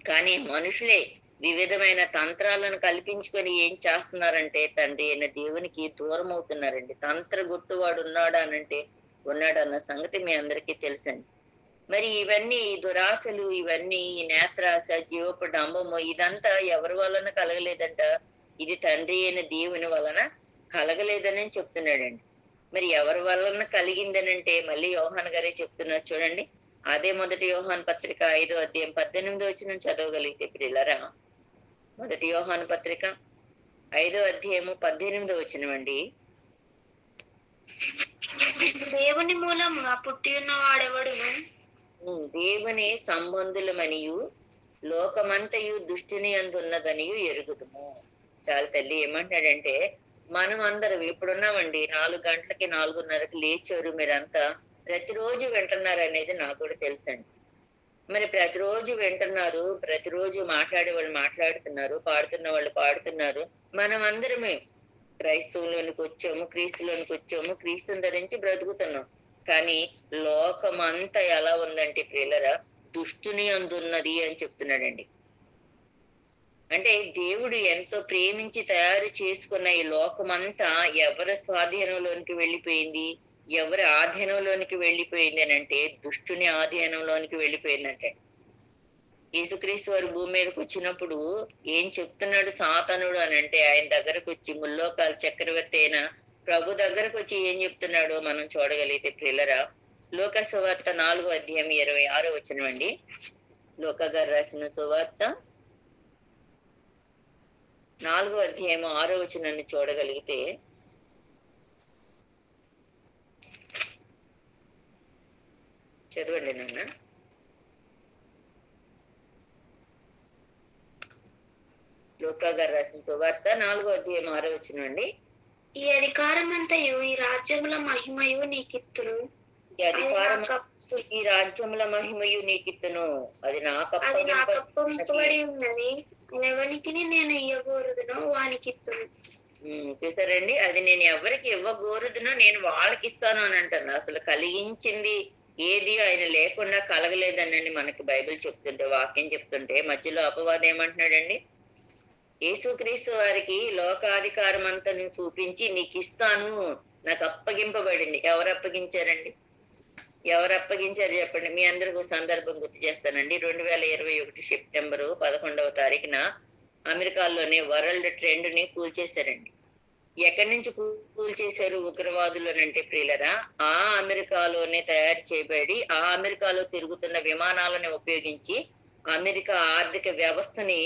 కానీ మనుషులే వివిధమైన తంత్రాలను కల్పించుకొని ఏం చేస్తున్నారంటే తండ్రి అయిన దేవునికి దూరం అవుతున్నారండి. తంత్రగుట్టువాడు ఉన్నాడా అనంటే ఉన్నాడన్న సంగతి మీ అందరికీ తెలుసండి. మరి ఇవన్నీ దురాశలు, ఇవన్నీ ఈ నేత్రాశ, జీవపు డంబము, ఇదంతా ఎవరి వలన కలగలేదంట, ఇది తండ్రి అయిన దేవుని వలన కలగలేదని చెప్తున్నాడండి. మరి ఎవరి వలన కలిగిందనంటే మళ్ళీ యోహాన్ గారే చెప్తున్నారు చూడండి. అదే మొదటి యోహాన్ పత్రిక 5వ అధ్యాయం 18వ వచనం చదవగలిగితే ప్రియులారా, మొదటి యోహాను పత్రిక 5వ అధ్యాయము 18వ వచనం అండి. దేవుని మూలముగా పుట్టి ఉన్న వాడెవడును దేవుని సంబంధులమనియు లోకమంతయు దుష్టిని అందున్నదనియు ఎరుగుదుము. చాలా తల్లి ఏమంటాడంటే, మనం అందరం ఇప్పుడున్నామండి, 4 గంటలకి 4:30కి లేచారు మీరంతా, ప్రతిరోజు వింటున్నారు అనేది నాకు కూడా తెలుసండి. మరి ప్రతిరోజు వింటున్నారు, ప్రతిరోజు మాట్లాడే వాళ్ళు మాట్లాడుతున్నారు, పాడుతున్న వాళ్ళు పాడుతున్నారు. మనం అందరమే క్రైస్తవంలోనికి వచ్చాము, క్రీస్తులోనికి వచ్చాము, క్రీస్తుని ధరించి బ్రతుకుతున్నాం. కానీ లోకమంతా ఎలా ఉందంటే ప్రియులరా, దుష్టుని అందున్నది అని చెప్తున్నాడండి. అంటే దేవుడు ఎంతో ప్రేమించి తయారు చేసుకున్న ఈ లోకమంతా ఎవరి స్వాధీనంలోనికి వెళ్ళిపోయింది, ఎవరి ఆధీనంలోనికి వెళ్ళిపోయింది అని అంటే దుష్టుని ఆధీనంలోనికి వెళ్ళిపోయిందంటే. యేసుక్రీస్తు వారు భూమి మీదకి వచ్చినప్పుడు ఏం చెప్తున్నాడు సాతానుడు అని అంటే, ఆయన దగ్గరకు వచ్చి ముల్లోకాల చక్రవర్తి అయిన ప్రభు దగ్గరకు వచ్చి ఏం చెప్తున్నాడో మనం చూడగలిగితే ప్రియులరా, లోక సువార్త 4వ అధ్యాయం 26వ వచనం అండి. లోక గారు రాసిన సువార్త 4వ అధ్యాయం 6వ వచనాన్ని చూడగలిగితే, చదవండి నాన్న. లోకా గారు రాసిన సువార్త 4వ అధ్యాయం 6వ వచనం అండి. ఈ అధికారమంతయు ఈ రాజ్యముల మహిమయు నీకిత్తును, ఈ రాజ్యముల మహిమయు నీకిత్తును, అది నాకు అప్పగింపబడి ఉన్నది, ఎవరికి నేను ఇయ్యగోరుదునో వానికి ఇత్తును. చూసారండి, అది నేను ఎవరికి ఇవ్వగోరుదునో నేను వాళ్ళకి ఇస్తాను అని అంటాను. అసలు కలిగించింది ఏది ఆయన లేకుండా కలగలేదనని మనకి బైబిల్ చెప్తుంటే, వాక్యం చెప్తుంటే, మధ్యలో అపవాదం ఏమంటున్నాడండి, యేసుక్రీస్తు వారికి లోకాధికారం అంతా చూపించి నీకు ఇస్తాను, నాకు అప్పగింపబడింది. ఎవరు అప్పగించారండి? ఎవరు అప్పగించారు చెప్పండి? మీ అందరికీ సందర్భం గుర్తు చేస్తానండి. 2021 సెప్టెంబరు 11వ తారీఖున అమెరికాలోనే వరల్డ్ ట్రెండ్ ని కూల్చేశారండి. ఎక్కడి నుంచి కూల్చేశారు ఉగ్రవాదులు అంటే ప్రియులరా, ఆ అమెరికాలోనే తయారు చేయబడి ఆ అమెరికాలో తిరుగుతున్న విమానాలను ఉపయోగించి అమెరికా ఆర్థిక వ్యవస్థని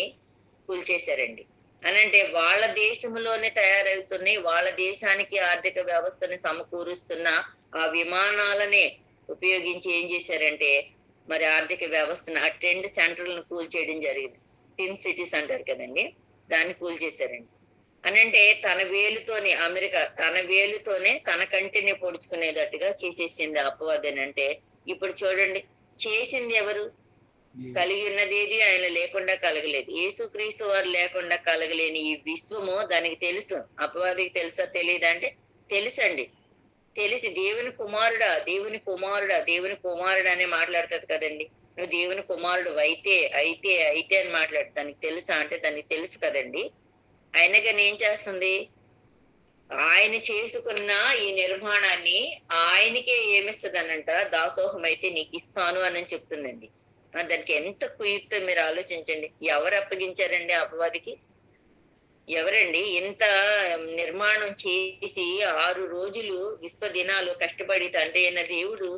కూల్చేశారండి. అనంటే వాళ్ళ దేశంలోనే తయారవుతున్నాయి, వాళ్ళ దేశానికి ఆర్థిక వ్యవస్థని సమకూరుస్తున్న ఆ విమానాలనే ఉపయోగించి ఏం చేశారంటే మరి ఆర్థిక వ్యవస్థను, ఆ ట్రెండ్ సెంటర్లను కూల్చేయడం జరిగింది. టిన్ సిటీస్ అంటారు కదండి, దాన్ని కూల్చేశారండి. అనంటే తన వేలుతోనే అమెరికా తన వేలుతోనే తన కంటిని పొడుచుకునేటట్టుగా చేసేసింది అపవాదం. అంటే ఇప్పుడు చూడండి, చేసింది ఎవరు? కలిగి ఉన్నదేది ఆయన లేకుండా కలగలేదు. యేసుక్రీస్తు వారు లేకుండా కలగలేని ఈ విశ్వము దానికి తెలుసు. అపవాదికి తెలుసా తెలియదా అంటే తెలుసండి. తెలిసి దేవుని కుమారుడా, దేవుని కుమారుడా, దేవుని కుమారుడా అనే మాట్లాడుతుంది కదండి. నువ్వు దేవుని కుమారుడు అయితే అయితే అయితే అని మాట్లాడు. దానికి తెలుసా అంటే దానికి తెలుసు కదండి. అయినా కానీ ఏం చేస్తుంది? ఆయన చేసుకున్న ఈ నిర్మాణాన్ని ఆయనకే ఏమిస్తుందనంట, దాసోహం అయితే నీకు ఇస్తాను అని చెప్తుందండి. దానికి ఎంత కుయుక్తో మీరు ఆలోచించండి. ఎవరు అప్పగించారండి అపవాదికి? ఎవరండి? ఇంత నిర్మాణం చేసి 6 రోజులు విశ్వ దినాలు కష్టపడి తండ్రి అయిన దేవుడు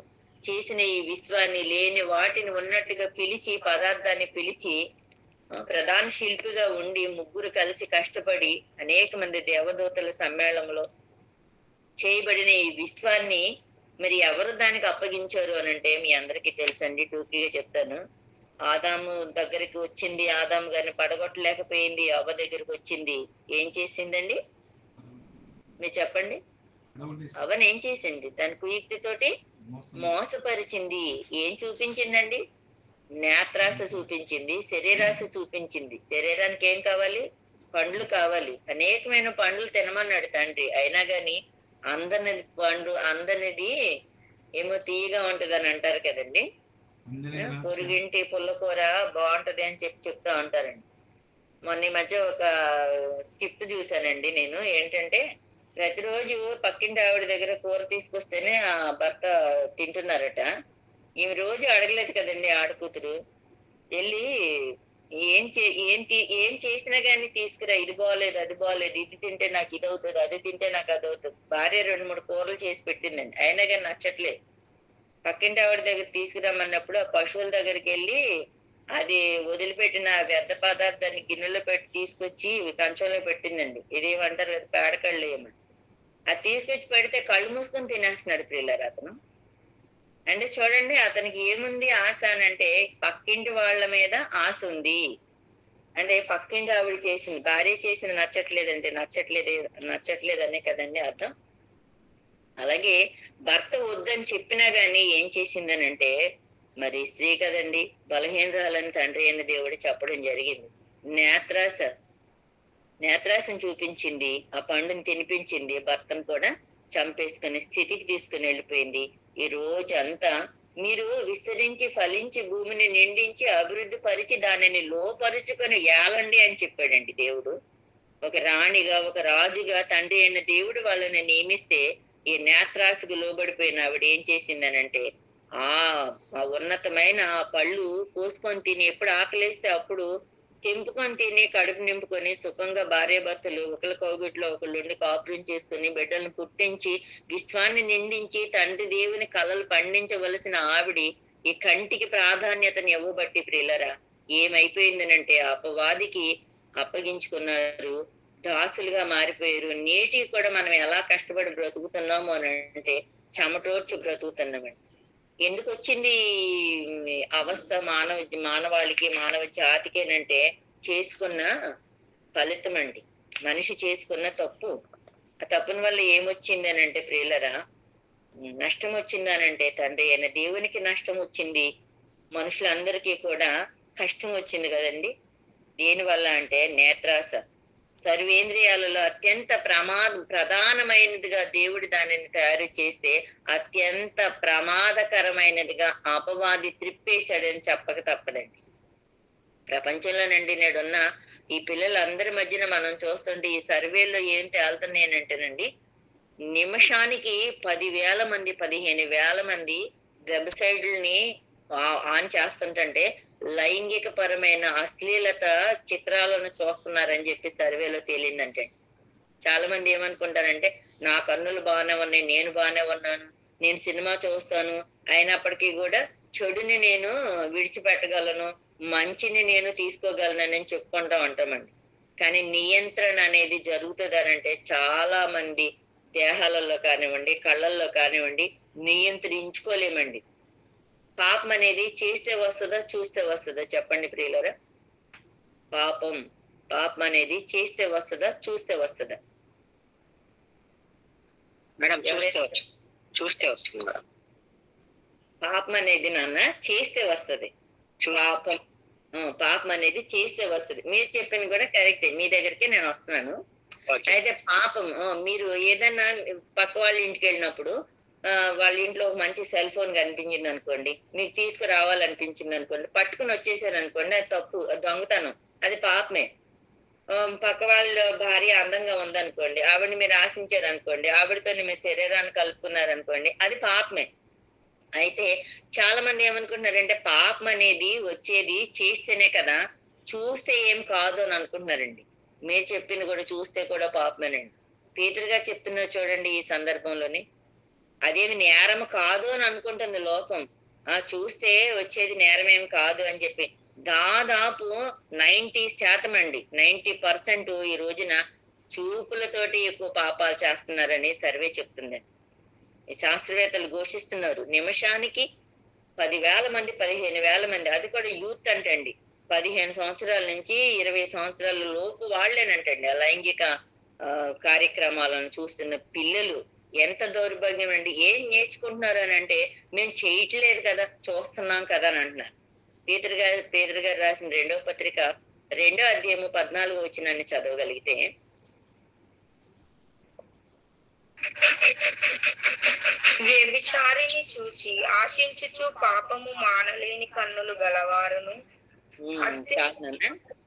చేసిన ఈ విశ్వాన్ని లేని వాటిని ఉన్నట్టుగా పిలిచి, పదార్థాన్ని పిలిచి ప్రధాన శిల్పిగా ఉండి ముగ్గురు కలిసి కష్టపడి అనేక మంది దేవదూతల సమ్మేళనంలో చేయబడిన ఈ విశ్వాన్ని మరి ఎవరు దానికి అప్పగించారు అని అంటే మీ అందరికీ తెలుసండి. టూకీగా చెప్తాను. ఆదాము దగ్గరికి వచ్చింది, ఆదాము గారిని పడగొట్టలేకపోయింది. అవ్వ దగ్గరికి వచ్చింది, ఏం చేసిందండి? మీరు చెప్పండి. అవని ఏం చేసింది? దాని కుయుక్తితోటి మోసపరిచింది. ఏం చూపించిందండి? నేత్రాశ చూపించింది, శరీరాశ చూపించింది. శరీరానికి ఏం కావాలి? పండ్లు కావాలి. అనేకమైన పండ్లు తినమన్నాడు తండ్రి. అయినా గాని అందనిది పండు, అందనిది ఏమో తీయగా ఉంటది అని అంటారు కదండి. పొరుగింటి పుల్లకూర బాగుంటది అని చెప్తా ఉంటారండి. మొన్న ఈ మధ్య ఒక స్కిప్ చూసానండి నేను. ఏంటంటే ప్రతిరోజు పక్కింటి ఆవిడ దగ్గర కూర తీసుకొస్తేనే ఆ భర్త తింటున్నారట. ఈమె రోజు అడగలేదు కదండి ఆడకూతురు. వెళ్ళి ఏం చేసినా గానీ తీసుకురా, ఇది బాగోలేదు, అది బాగోలేదు, ఇది తింటే నాకు ఇది అవుతుంది, అది తింటే నాకు అది అవుతుంది. భార్య 2-3 కూరలు చేసి పెట్టిందండి. అయినా కానీ నచ్చట్లేదు. పక్కింటి ఆవిడ దగ్గర తీసుకురామన్నప్పుడు ఆ పశువుల దగ్గరికి వెళ్ళి అది వదిలిపెట్టిన వ్యర్థ పదార్థాన్ని గిన్నెలో పెట్టి తీసుకొచ్చి కంచంలో పెట్టిందండి. ఇదేమంటారు కదా, పేడకళ్ళు ఏమని. అది తీసుకొచ్చి పెడితే కళ్ళు మూసుకొని తినేస్తున్నాడు ప్రియులారా అతను. అంటే చూడండి, అతనికి ఏముంది ఆశ అని అంటే పక్కింటి వాళ్ళ మీద ఆశ ఉంది. అంటే పక్కింటి ఆవిడ చేసింది, భార్య చేసింది నచ్చట్లేదంటే నచ్చట్లేదనే కదండి అర్థం. అలాగే భర్త వద్దని చెప్పినా గానీ ఏం చేసిందని అంటే మరి స్త్రీ కదండి, బలహీనరాలని తండ్రి అయిన దేవుడు చెప్పడం జరిగింది. నేత్రాశను చూపించింది, ఆ పండుని తినిపించింది, భర్తను కూడా చంపేసుకునే స్థితికి తీసుకుని వెళ్ళిపోయింది. ఈ రోజు అంతా మీరు విస్తరించి ఫలించి భూమిని నిండించి అభివృద్ధి పరిచి దానిని లోపరుచుకొని ఏలండి అని చెప్పాడండి దేవుడు. ఒక రాణిగా, ఒక రాజుగా తండ్రి అయిన దేవుడు వాళ్ళని నియమిస్తే ఈ నేత్రాశకు లోబడిపోయిన ఆవిడ ఏం చేసిందనంటే ఆ ఉన్నతమైన ఆ పళ్ళు కోసుకొని తిని, ఎప్పుడు ఆకలేస్తే అప్పుడు తెంపుకొని తిని కడుపు నింపుకొని సుఖంగా భార్యాభర్తలు ఒకరి కౌగిట్లో ఒకళ్ళుండి కాపురం చేసుకుని బిడ్డలను పుట్టించి విశ్వాన్ని నిండించి తండ్రి దేవుని కలలు పండించవలసిన ఆవిడి ఈ కంటికి ప్రాధాన్యతను ఇవ్వబట్టి ప్రియులరా ఏమైపోయిందనంటే అపవాదికి అప్పగించుకున్నారు, దాసులుగా మారిపోయారు. నేటికి కూడా మనం ఎలా కష్టపడి బ్రతుకుతున్నాము అని అంటే చెమటోడ్చి బ్రతుకుతున్నామండి. ఎందుకు వచ్చింది అవస్థ మానవాళికి, మానవ జాతికేనంటే చేసుకున్న ఫలితం అండి. మనిషి చేసుకున్న తప్పు. ఆ తప్పుని వల్ల ఏమొచ్చింది అని అంటే ప్రియులరా నష్టం వచ్చిందనంటే తండ్రి అయిన దేవునికి నష్టం వచ్చింది, మనుషులందరికీ కూడా కష్టం వచ్చింది కదండి. దేనివల్ల అంటే నేత్రాశ. సర్వేంద్రియాలలో అత్యంత ప్రధానమైనదిగా దేవుడు దానిని తయారు చేస్తే అత్యంత ప్రమాదకరమైనదిగా అపవాది త్రిప్పేశాడని చెప్పక తప్పదండి. ప్రపంచంలోనండి నేడున్న ఈ పిల్లలందరి మధ్యన మనం చూస్తుంటే ఈ సర్వేలో ఏం తేలుతున్నాయనంటేనండి, నిమిషానికి 10,000 మంది 15,000 మంది వెబ్సైట్లని ఆన్ చేస్తుంటే లైంగిక పరమైన అశ్లీలత చిత్రాలను చూస్తున్నారని చెప్పి సర్వేలో తేలిందంటే చాలా మంది ఏమనుకుంటారంటే నా కన్నులు బాగానే ఉన్నాయి, నేను బాగానే ఉన్నాను, నేను సినిమా చూస్తాను, అయినప్పటికీ కూడా చెడుని నేను విడిచిపెట్టగలను, మంచిని నేను తీసుకోగలనని చెప్పుకుంటా ఉంటామండి. కానీ నియంత్రణ అనేది జరుగుతుందనంటే చాలా మంది దేహాలలో కానివ్వండి, కళ్ళల్లో కానివ్వండి నియంత్రించుకోలేమండి. పాపం అనేది చేస్తే వస్తుందా చూస్తే వస్తుందా చెప్పండి ప్రియులరా? పాపం అనేది చేస్తే వస్తుందా చూస్తే వస్తుందా? మేడం చూస్తే వస్తుంది. పాపం అనేది నాన్న చేస్తే వస్తది. పాపం పాపం అనేది చేస్తే వస్తుంది. మీరు చెప్పింది కూడా కరెక్టే, మీ దగ్గరికి నేను వస్తున్నాను. అయితే పాపం మీరు ఏదన్నా పక్క వాళ్ళ ఇంటికి వెళ్ళినప్పుడు వాళ్ళ ఇంట్లో ఒక మంచి సెల్ ఫోన్ కనిపించింది అనుకోండి, మీకు తీసుకురావాలనిపించింది అనుకోండి, పట్టుకుని వచ్చేసారు అనుకోండి, అది తప్పు, అది దొంగతనం, అది పాపమే. పక్క వాళ్ళ భార్య అందంగా ఉందనుకోండి, ఆవిడని మీరు ఆశించారు అనుకోండి, ఆవిడతో మీ శరీరాన్ని కలుపుకున్నారు అనుకోండి, అది పాపమే. అయితే చాలా మంది ఏమనుకుంటున్నారంటే పాపం అనేది వచ్చేది చేస్తేనే కదా, చూస్తే ఏం కాదు అని అనుకుంటున్నారండి. మీరు చెప్పింది కూడా చూస్తే కూడా పాపమేనండి. పీతర్ గారు చెప్తున్నారు చూడండి ఈ సందర్భంలోని, అదేమి నేరం కాదు అని అనుకుంటుంది లోకం. చూస్తే వచ్చేది నేరం ఏం కాదు అని చెప్పి దాదాపు 90% అండి, 90% ఈ రోజున చూపులతోటి ఎక్కువ పాపాలు చేస్తున్నారని సర్వే చెప్తుంది. ఈ శాస్త్రవేత్తలు ఘోషిస్తున్నారు, నిమిషానికి 10,000 మంది 15,000 మంది, అది కూడా యూత్ అంటండి, 15 సంవత్సరాల నుంచి 20 సంవత్సరాల లోపు వాళ్ళేనంటండి ఆ లైంగిక కార్యక్రమాలను చూస్తున్న పిల్లలు. ఎంత దౌర్భాగ్యం అండి. ఏం నేర్చుకుంటున్నారు అని అంటే, మేము చేయట్లేదు కదా, చూస్తున్నాం కదా అని అంటున్నారు. పేదరు గారు రాసిన 2వ పత్రిక 2వ అధ్యాయము 14వ వచనాన్ని చదవగలిగితే, వ్యభిచారిని చూచి ఆశించుచు పాపము మానలేని కన్నులు గలవారును,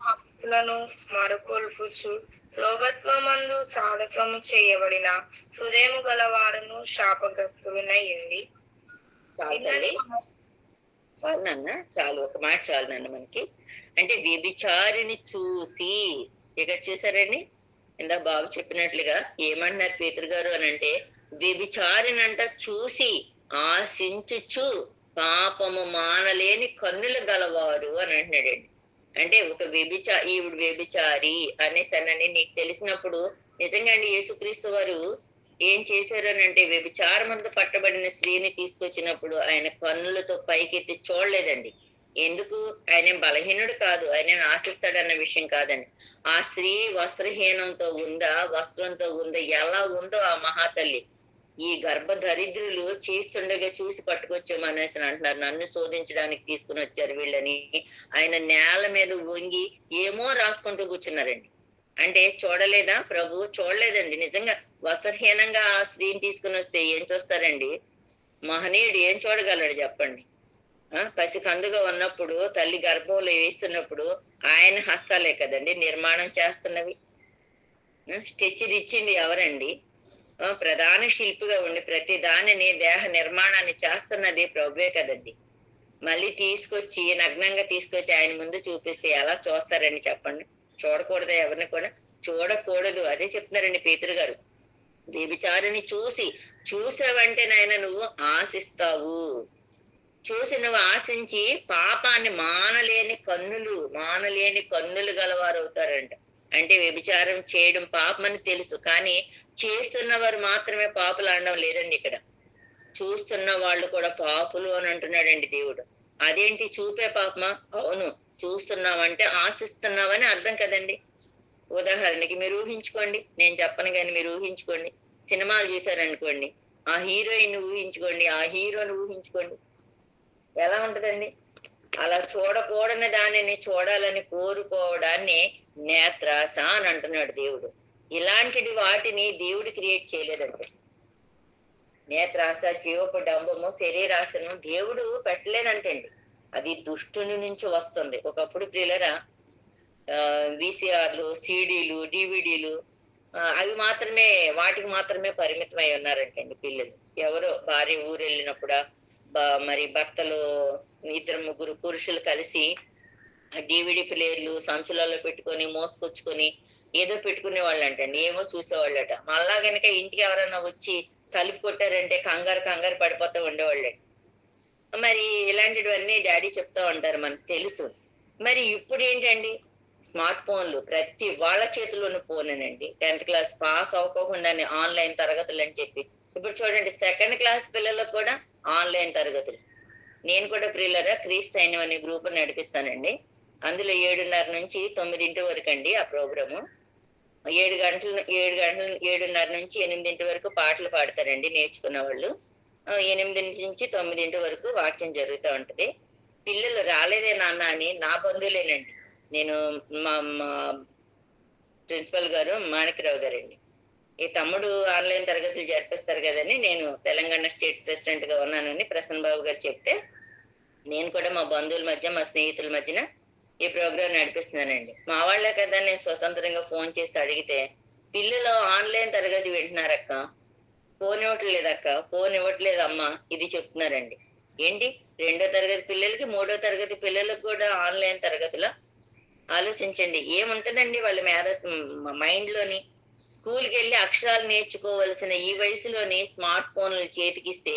భక్తులను స్మరకొల్పుచు లోభత్వమందు సాధకము చేయబడిన హృదయము గలవారును శాపగ్రస్తులనై ఉండి. చాలు నాన్న, చాలు, ఒక మాట చాలు నాన్న మనకి. అంటే వ్యభిచారిని చూసి, ఇక్కడ చూసారండి ఇందాక బాబు చెప్పినట్లుగా ఏమంటున్నారు పేతురు గారు అని అంటే, వ్యభిచారినంట చూసి ఆశించుచు పాపము మానలేని కన్నులు గలవారు అని అంటున్నాడండి. అంటే ఒక ఈవిడ వ్యభిచారి అనేసనని నీకు తెలిసినప్పుడు, నిజంగా అండి యేసుక్రీస్తు వారు ఏం చేశారు అని అంటే, వ్యభిచారమందు పట్టబడిన స్త్రీని తీసుకొచ్చినప్పుడు ఆయన కన్నులతో పైకెత్తి చూడలేదండి. ఎందుకు? ఆయన బలహీనుడు కాదు, ఆయన ఆశిస్తాడన్న విషయం కాదండి. ఆ స్త్రీ వస్త్రహీనంతో ఉందా, వస్త్రంతో ఉందా, ఎలా ఉందో ఆ మహాతల్లి, ఈ గర్భ దరిద్రులు చేస్తుండగా చూసి పట్టుకొచ్చామనేసి అంటున్నారు. నన్ను శోధించడానికి తీసుకుని వచ్చారు వీళ్ళని. ఆయన నేల మీద వంగి ఏమో రాసుకుంటూ కూర్చున్నారండి. అంటే చూడలేదా ప్రభు? చూడలేదండి. నిజంగా వస్త్రహీనంగా ఆ స్త్రీని తీసుకుని వస్తే ఏం చూస్తారండి? మహనీయుడు ఏం చూడగలడు చెప్పండి? పసికందుగా ఉన్నప్పుడు తల్లి గర్భంలో వేస్తున్నప్పుడు ఆయన హస్తాలే కదండి నిర్మాణం చేస్తున్నవి. తెచ్చిదిచ్చింది ఎవరండి? ప్రధాన శిల్పిగా ఉండి ప్రతి దానిని దేహ నిర్మాణాన్ని చేస్తున్నది ప్రభువే కదండి. మళ్ళీ తీసుకొచ్చి నగ్నంగా తీసుకొచ్చి ఆయన ముందు చూపిస్తే ఎలా చూస్తారండి చెప్పండి? చూడకూడదు, ఎవరిని కూడా చూడకూడదు. అదే చెప్తున్నారండి పేతురు గారు. వ్యభిచారిని చూసావంటే నాయన నువ్వు ఆశిస్తావు. చూసి నువ్వు ఆశించి పాపాన్ని మానలేని కన్నులు గలవారు అవుతారంట. అంటే వ్యభిచారం చేయడం పాపం అని తెలుసు, కానీ చేస్తున్నవారు మాత్రమే పాపులు అనడం లేదండి. ఇక్కడ చూస్తున్న వాళ్ళు కూడా పాపులు అని అంటున్నాడండి దేవుడు. అదేంటి చూపే పాపమా? అవును, చూస్తున్నావంటే ఆశిస్తున్నావని అర్థం కదండి. ఉదాహరణకి మీరు ఊహించుకోండి, నేను చెప్పను కానీ మీరు ఊహించుకోండి. సినిమాలు చూసారనుకోండి, ఆ హీరోయిన్ ఊహించుకోండి, ఆ హీరోని ఊహించుకోండి, ఎలా ఉంటదండి? అలా చూడకూడని దానిని చూడాలని కోరుకోవడాన్ని నేత్రాస అని అంటున్నాడు దేవుడు. ఇలాంటి వాటిని దేవుడు క్రియేట్ చేయలేదండి. నేత్రాస, జీవపు డంబము, శరీరాశను దేవుడు పెట్టలేదంటండి. అది దుష్టుని నుంచి వస్తుంది. ఒకప్పుడు ప్రియులరా VCRలు, CDలు, DVDలు అవి మాత్రమే, వాటికి మాత్రమే పరిమితమై ఉన్నారంటండి పిల్లలు. ఎవరో భార్య ఊరు వెళ్ళినప్పుడా, మరి భర్తలు 2-3 పురుషులు కలిసి ఆ DVD ప్లేయర్లు సంచులలో పెట్టుకొని మోసుకొచ్చుకొని ఏదో పెట్టుకునే వాళ్ళు అంటండి. ఏమో చూసేవాళ్ళట. మళ్ళా గనక ఇంటికి ఎవరన్నా వచ్చి తలుపు కొట్టారంటే కంగారు పడిపోతూ ఉండేవాళ్ళే. మరి ఇలాంటివన్నీ డాడీ చెప్తా ఉంటారు, మనకు తెలుసు. మరి ఇప్పుడు ఏంటండి, స్మార్ట్ ఫోన్లు ప్రతి వాళ్ళ చేతిలోని ఫోనేనండి. 10th క్లాస్ పాస్ అవ్వకుండానే ఆన్లైన్ తరగతులు అని చెప్పి ఇప్పుడు చూడండి 2nd క్లాస్ పిల్లలకు కూడా ఆన్లైన్ తరగతులు. నేను కూడా ప్రియులరా క్రీస్తు సైన్యం అనే గ్రూప్ నడిపిస్తానండి. అందులో 7:30 నుంచి 9 వరకు అండి ఆ ప్రోగ్రాము. 7:30 నుంచి 8 వరకు పాటలు పాడతారండి నేర్చుకున్న వాళ్ళు. 8 నుంచి 9 వరకు వాక్యం జరుగుతూ ఉంటది. పిల్లలు రాలేదే నాన్న అని నా బంధువులేనండి. నేను మా మా ప్రిన్సిపల్ గారు మాణిక్యరావు గారండి. ఈ తమ్ముడు ఆన్లైన్ తరగతులు జరిపిస్తారు కదని నేను తెలంగాణ స్టేట్ ప్రెసిడెంట్ గా ఉన్నానని ప్రసన్న బాబు గారు చెప్తే నేను కూడా మా బంధువుల మధ్య మా స్నేహితుల మధ్యన ఈ ప్రోగ్రాం నడిపిస్తున్నానండి. మా వాళ్ళే కదా నేను స్వతంత్రంగా ఫోన్ చేసి అడిగితే పిల్లలు ఆన్లైన్ తరగతి వింటున్నారక్క, ఫోన్ ఇవ్వట్లేదక్క, ఫోన్ ఇవ్వట్లేదమ్మా, ఇది చెప్తున్నారండి. ఏంటి 2వ తరగతి పిల్లలకి 3వ తరగతి పిల్లలకు కూడా ఆన్లైన్ తరగతుల? ఆలోచించండి. ఏముంటదండి వాళ్ళ మైండ్ లోని. స్కూల్కి వెళ్ళి అక్షరాలు నేర్చుకోవలసిన ఈ వయసులోని స్మార్ట్ ఫోన్లు చేతికిస్తే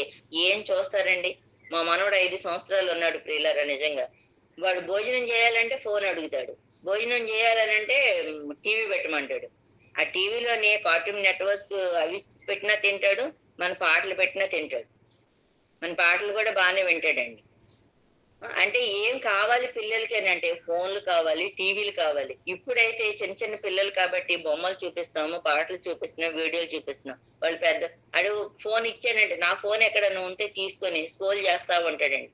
ఏం చూస్తారండి? మా మనవడు 5 సంవత్సరాలు ఉన్నాడు ప్రియులారా. నిజంగా వాడు భోజనం చేయాలంటే ఫోన్ అడుగుతాడు, భోజనం చేయాలనంటే టీవీ పెట్టమంటాడు. ఆ టీవీలోని కార్టూన్ నెట్వర్క్స్ అవి పెట్టినా తింటాడు, మన పాటలు పెట్టినా తింటాడు. మన పాటలు కూడా బాగానే వింటాడండి. అంటే ఏం కావాలి పిల్లలకి అని అంటే ఫోన్లు కావాలి, టీవీలు కావాలి. ఇప్పుడైతే చిన్న చిన్న పిల్లలు కాబట్టి బొమ్మలు చూపిస్తాము, పాటలు చూపిస్తున్నాం, వీడియోలు చూపిస్తున్నాం. వాళ్ళు పెద్ద అడుగు ఫోన్ ఇచ్చానంటే నా ఫోన్ ఎక్కడన్నా ఉంటే తీసుకొని స్క్రోల్ చేస్తా ఉంటాడండి.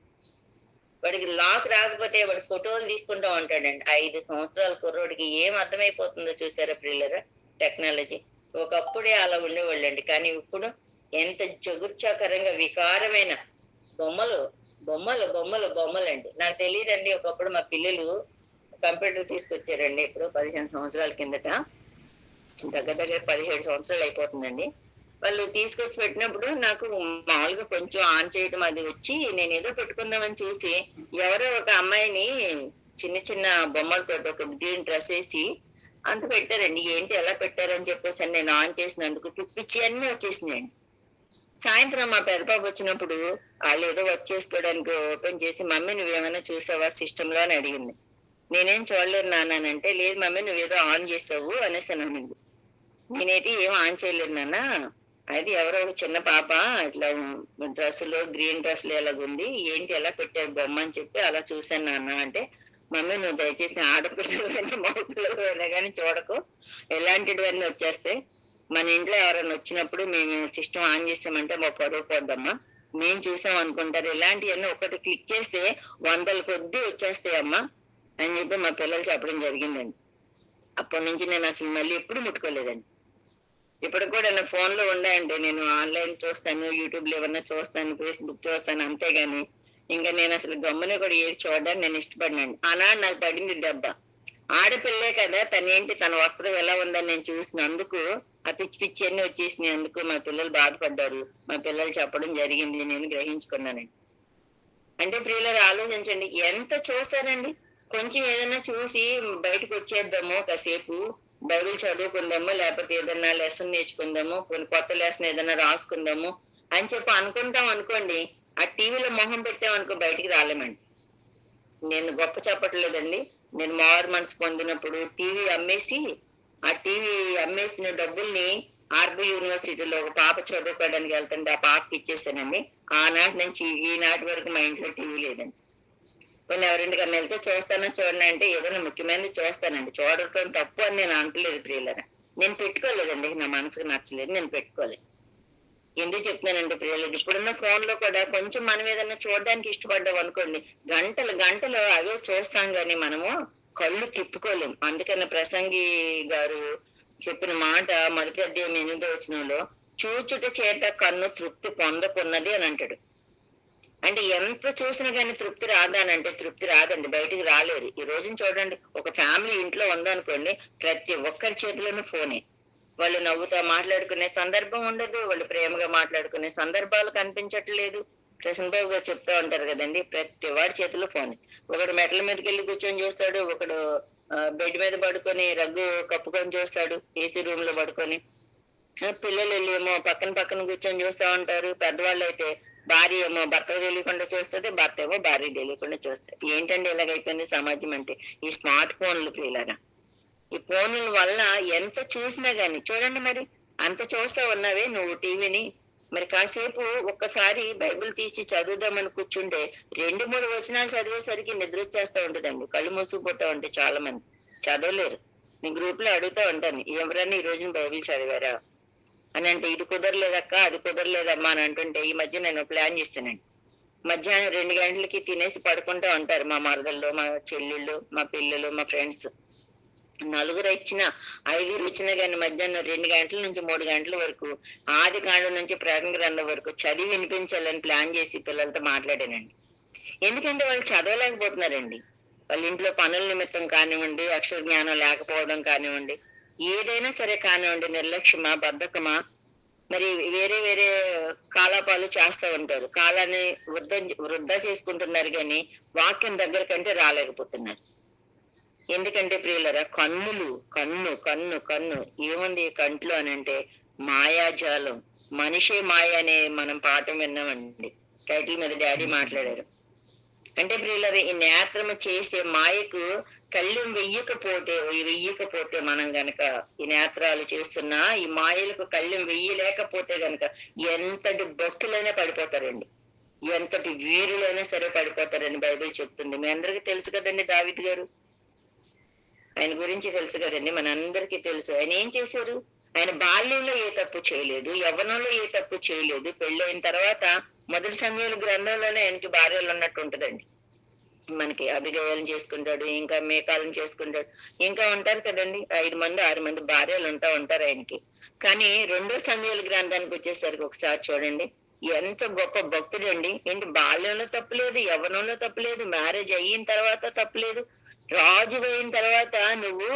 వాడికి లాక్ రాకపోతే వాడు ఫోటోలు తీసుకుంటా ఉంటాడండి. 5 సంవత్సరాల కుర్రోడికి ఏం అర్థమైపోతుందో చూసారా పిల్లరా టెక్నాలజీ. ఒకప్పుడే అలా ఉండేవాళ్ళండి, కానీ ఇప్పుడు ఎంత జగుర్చాకరంగా వికారమైన బొమ్మలు బొమ్మలు బొమ్మలు బొమ్మలండి. నాకు తెలియదండి, ఒకప్పుడు మా పిల్లలు కంప్యూటర్ తీసుకొచ్చారండి. ఇప్పుడు 15 సంవత్సరాల కిందట, దగ్గర 17 సంవత్సరాలు అయిపోతుందండి. వాళ్ళు తీసుకొచ్చి పెట్టినప్పుడు నాకు మామూలుగా కొంచెం ఆన్ చేయడం అది వచ్చి నేను ఏదో పెట్టుకుందామని చూసి ఎవరో ఒక అమ్మాయిని చిన్న చిన్న బొమ్మలతో ఒక గ్రీన్ డ్రెస్ వేసి అంత పెట్టారండి. ఏంటి ఎలా పెట్టారని చెప్పేసి నేను ఆన్ చేసినందుకు పిచ్చి పిచ్చి అన్ని వచ్చేసినాయండి. సాయంత్రం మా పెద్ద బాబు వచ్చినప్పుడు వాళ్ళు ఏదో వర్క్ చేసుకోవడానికి ఓపెన్ చేసి మమ్మీ నువ్వేమైనా చూసావా సిస్టమ్ లో అని అడిగింది. నేనేం చూడలేదు నాన్నంటే లేదు మమ్మీ నువ్వేదో ఆన్ చేసావు అనేసి అన్నానండి. నేనైతే ఏం ఆన్ చేయలేదు నాన్న, అది ఎవరో ఒక చిన్న పాప ఇట్లా డ్రెస్సులో గ్రీన్ డ్రెస్సులు ఎలాగుంది, ఏంటి ఎలా పెట్టారు బొమ్మ అని చెప్పి అలా చూసాను నాన్న అంటే, మమ్మీ నువ్వు దయచేసి ఆడపిల్లలైనా మగ పిల్లలైనా కానీ చూడకు, ఎలాంటివన్నీ వచ్చేస్తాయి. మన ఇంట్లో ఎవరైనా వచ్చినప్పుడు మేము సిస్టమ్ ఆన్ చేసామంటే మా పరువు పోద్దమ్మా, మేము చూసాం అనుకుంటారు. ఇలాంటివన్నీ ఒకటి క్లిక్ చేస్తే 100ల కొద్దీ వచ్చేస్తాయమ్మా అని చెప్పి మా పిల్లలు చెప్పడం జరిగిందండి. అప్పటి నుంచి నేను అసలు మళ్ళీ ఎప్పుడు ముట్టుకోలేదండి. ఇప్పటికి కూడా నా ఫోన్ లో ఉన్నాయండి, నేను ఆన్లైన్ చూస్తాను, యూట్యూబ్ లో ఏమన్నా చూస్తాను, ఫేస్బుక్ చూస్తాను, అంతేగాని ఇంకా నేను అసలు గమ్ముని కూడా ఏది చూడడానికి నేను ఇష్టపడినండి. ఆనాడు నాకు పడింది దెబ్బ. ఆడపిల్లే కదా, తనేంటి తన వస్త్రం ఎలా ఉందని నేను చూసినందుకు ఆ పిచ్చి పిచ్చి అన్ని వచ్చేసినందుకు మా పిల్లలు బాధపడ్డారు. మా పిల్లలు చెప్పడం జరిగింది, నేను గ్రహించుకున్నానండి. అంటే ప్రియులారా ఆలోచించండి, ఎంత చూస్తారండి. కొంచెం ఏదైనా చూసి బయటకు వచ్చేద్దాము, కాసేపు బైబిల్ చదువుకుందాము, లేకపోతే ఏదైనా లెసన్ నేర్చుకుందాము, కొత్త లెసన్ ఏదైనా రాసుకుందాము అని చెప్పి అనుకుంటాం అనుకోండి, ఆ టీవీలో మొహం పెట్టామనుకో బయటికి రాలేమండి. నేను గొప్ప చెప్పట్లేదండి, నేను మారు మనసు పొందినప్పుడు టీవీ అమ్మేసి ఆ టీవీ అమ్మేసిన డబ్బుల్ని ఆర్బీ యూనివర్సిటీలో ఒక పాప చదువుకోవడానికి వెళ్తుంటే ఆ పాపకి ఇచ్చేసానండి. ఆనాటి నుంచి ఈనాటి వరకు మా ఇంట్లో టీవీ లేదండి. కొన్ని ఎవరింటికన్నా వెళ్తే చూస్తానో చూడండి అంటే ఏదైనా ముఖ్యమైనది చూస్తానండి. చూడటం తప్పు అని నేను అంటలేదు ప్రియులరా, నేను పెట్టుకోలేదండి, నా మనసుకు నచ్చలేదు, నేను పెట్టుకోలేదు. ఎందుకు చెప్తున్నానండి ప్రియులకి, ఇప్పుడున్న ఫోన్ లో కూడా కొంచెం మనం ఏదైనా చూడడానికి ఇష్టపడ్డాం అనుకోండి, గంటలు గంటలు అవే చూస్తాం కానీ మనము కళ్ళు తిప్పుకోలేం. అందుకని ప్రసంగి గారు చెప్పిన మాట మొదటి అధ్యాయం 8వ వచనంలో చూచుట చేత కన్ను తృప్తి పొందకున్నది అని అంటాడు. అంటే ఎంత చూసినా కానీ తృప్తి రాదా అని అంటే తృప్తి రాదండి, బయటికి రాలేరు. ఈ రోజున చూడండి, ఒక ఫ్యామిలీ ఇంట్లో ఉందనుకోండి, ప్రతి ఒక్కరి చేతిలోనూ ఫోనే. వాళ్ళు నవ్వుతా మాట్లాడుకునే సందర్భం ఉండదు, వాళ్ళు ప్రేమగా మాట్లాడుకునే సందర్భాలు కనిపించట్లేదు. ప్రసన్న బాబు గారు చెప్తా ఉంటారు కదండి, ప్రతి వాడి చేతిలో ఫోన్. ఒకడు మెట్ల మీదకి వెళ్ళి కూర్చొని చూస్తాడు, ఒకడు బెడ్ మీద పడుకొని రగ్గు కప్పుకొని చూస్తాడు, ఏసీ రూమ్ లో పడుకొని. పిల్లలు ఏమో పక్కన పక్కన కూర్చొని చూస్తా ఉంటారు. పెద్దవాళ్ళు అయితే భార్య ఏమో భర్త తెలియకుండా చూస్తుంది, భర్త ఏమో భార్య తెలియకుండా చూస్తుంది. ఏంటంటే ఇలాగైపోయింది సమాజం అంటే ఈ స్మార్ట్ ఫోన్లు ప్రియులారా. ఈ ఫోన్ల వల్ల ఎంత చూసినా గాని చూడండి, మరి అంత చూస్తా ఉన్నావే నువ్వు టీవీని, మరి కాసేపు ఒక్కసారి బైబిల్ తీసి చదువుదామని కూర్చుంటే 2-3 వచనాలు చదివేసరికి నిద్ర వచ్చేస్తా ఉంటుందండి, కళ్ళు మూసుకుపోతా ఉంటాయి. చాలా మంది చదవలేరు. నేను గ్రూప్ లో అడుగుతా ఉంటాను, ఎవరన్నా ఈ రోజున బైబిల్ చదివారా, అని అంటే, ఇది కుదరలేదక్క, అది కుదరలేదమ్మా అని అంటుంటే, ఈ మధ్య నేను ప్లాన్ చేస్తానండి. మధ్యాహ్నం 2 గంటలకి తినేసి పడుకుంటూ ఉంటారు మా మరదళ్ళు, మా చెల్లెళ్ళు, మా పిల్లలు, మా ఫ్రెండ్స్. నలుగురు ఇచ్చిన, 5 ఇచ్చినా కానీ మధ్యాహ్నం 2 గంటల నుంచి 3 గంటల వరకు ఆది కాండం నుంచి ప్రకటన గ్రంథం వరకు చదివి వినిపించాలని ప్లాన్ చేసి పిల్లలతో మాట్లాడానండి. ఎందుకంటే వాళ్ళు చదవలేకపోతున్నారండి. వాళ్ళ ఇంట్లో పనుల నిమిత్తం కానివ్వండి, అక్షర జ్ఞానం లేకపోవడం కానివ్వండి, ఏదైనా సరే కానివ్వండి, నిర్లక్ష్యమా, బద్ధకమా, మరి వేరే వేరే కాలాపాలు చేస్తూ ఉంటారు. కాలాన్ని వృద్ధా చేసుకుంటున్నారు కానీ వాక్యం దగ్గర కంటే రాలేకపోతున్నారు. ఎందుకంటే ప్రియులరా, కన్ను కన్ను కన్ను ఏముంది కంట్లో అని అంటే మాయాజాలం, మనిషే మాయ అనే మనం పాఠం విన్నామండి. టైటిల్ మీద డాడీ మాట్లాడారు. అంటే ప్రియులరా, ఈ నేత్రము చేసే మాయకు కళ్ళెం వెయ్యకపోతే మనం గనక ఈ నేత్రాలు చేస్తున్నా ఈ మాయలకు కళ్ళెం వెయ్యలేకపోతే గనక ఎంతటి భక్తులైనా పడిపోతారండి, ఎంతటి వీరులైనా సరే పడిపోతారని బైబిల్ చెప్తుంది. మీ అందరికీ తెలుసు కదండి దావీదు గారు, ఆయన గురించి తెలుసు కదండి, మనందరికీ తెలుసు. ఆయన ఏం చేశారు? ఆయన బాల్యంలో ఏ తప్పు చేయలేదు, యవ్వనంలో ఏ తప్పు చేయలేదు. పెళ్ళైన తర్వాత మొదటి సమయాల గ్రంథంలోనే ఆయనకి భార్యలు ఉన్నట్టు ఉంటదండి. మనకి అభిగయాలను చేసుకుంటాడు, ఇంకా మేకాలను చేసుకుంటాడు, ఇంకా ఉంటారు కదండి 5 మంది 6 మంది భార్యలు ఉంటారు ఆయనకి. కానీ 2వ సమయాల గ్రంథానికి వచ్చేసరికి ఒకసారి చూడండి, ఎంత గొప్ప భక్తుడండి. ఏంటి, బాల్యంలో తప్పులేదు, యవ్వనంలో తప్పులేదు, మ్యారేజ్ అయిన తర్వాత తప్పులేదు, రాజు అయిన తర్వాత నువ్వు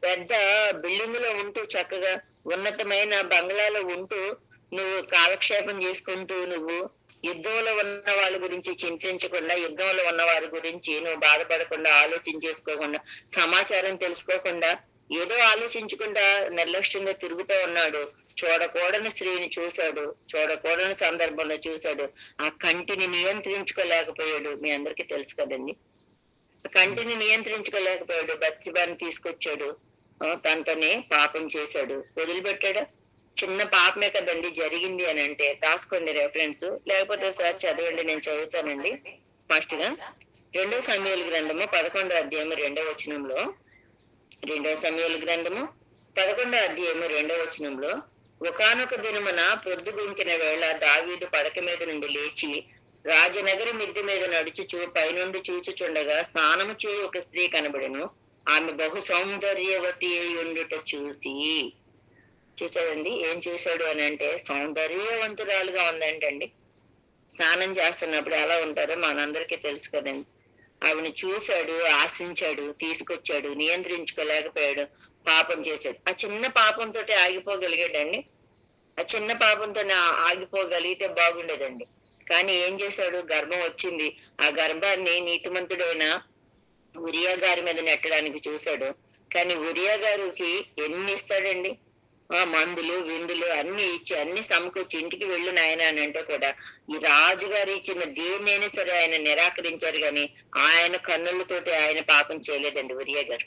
పెద్ద బిల్డింగ్ లో ఉంటూ, చక్కగా ఉన్నతమైన బంగ్లాలో ఉంటూ, నువ్వు కాలక్షేపం చేసుకుంటూ, నువ్వు యుద్ధంలో ఉన్న వాళ్ళ గురించి చింతించకుండా, యుద్ధంలో ఉన్న వారి గురించి నువ్వు బాధపడకుండా, ఆలోచన చేసుకోకుండా, సమాచారం తెలుసుకోకుండా, ఏదో ఆలోచించకుండా నిర్లక్ష్యంగా తిరుగుతూ ఉన్నాడు. చూడకూడని స్త్రీని చూశాడు, చూడకూడని సందర్భంలో చూశాడు. ఆ కంటిని నియంత్రించుకోలేకపోయాడు. మీ అందరికీ తెలుసు కదండి, కంటిని నియంత్రించుకోలేకపోయాడు. బత్షెబని తీసుకొచ్చాడు, తనతోనే పాపం చేశాడు. వదిలిపెట్టాడా? చిన్న పాపమే కదండి జరిగింది అని అంటే. రాసుకోండి రెఫరెన్స్, లేకపోతే సార్ చదవండి, నేను చదువుతానండి ఫాస్ట్ గా. 2వ సమూయేలు గ్రంథము 11వ అధ్యాయము 2వ వచనంలో, 2వ సమూయేలు గ్రంథము 11వ అధ్యాయము 2వ వచనంలో, ఒకానొక దినమున పొద్దుగుంకిన వేళ దావీదు పడక మీద నుండి లేచి రాజనగరి మిద్దె మీద నడుచుచు పైనుండి చూచుచుండగా స్నానము చేయి ఒక స్త్రీ కనబడెను. ఆమె బహు సౌందర్యవతి అయి ఉండుట చూసాడండి. ఏం చూశాడు అని అంటే, సౌందర్యవంతురాలుగా ఉందంటండి. స్నానం చేస్తున్నప్పుడు ఎలా ఉంటారో మనందరికీ తెలుసు కదండి. ఆవిడని చూశాడు, ఆశించాడు, తీసుకొచ్చాడు, నియంత్రించుకోలేకపోయాడు, పాపం చేశాడు. ఆ చిన్న పాపంతో ఆగిపోగలిగాడండి. ఆ చిన్న పాపంతో ఆగిపోగలిగితే బాగుండేదండి. కానీ ఏం చేశాడు? గర్భం వచ్చింది. ఆ గర్భాన్ని నీతిమంతుడైన ఉరియా గారి మీద నెట్టడానికి చూశాడు. కానీ ఉరియా గారికి ఎన్ని ఇస్తాడండి? మందులు విందులు అన్ని ఇచ్చి అన్ని సమకూర్చి ఇంటికి వెళ్ళు నాయన అని అంటే కూడా ఈ రాజుగారు ఇచ్చిన దేన్నైనా సరే ఆయన నిరాకరించారు. కానీ ఆయన కన్నులతోటి ఆయన పాపం చేయలేదండి ఉరియా గారు.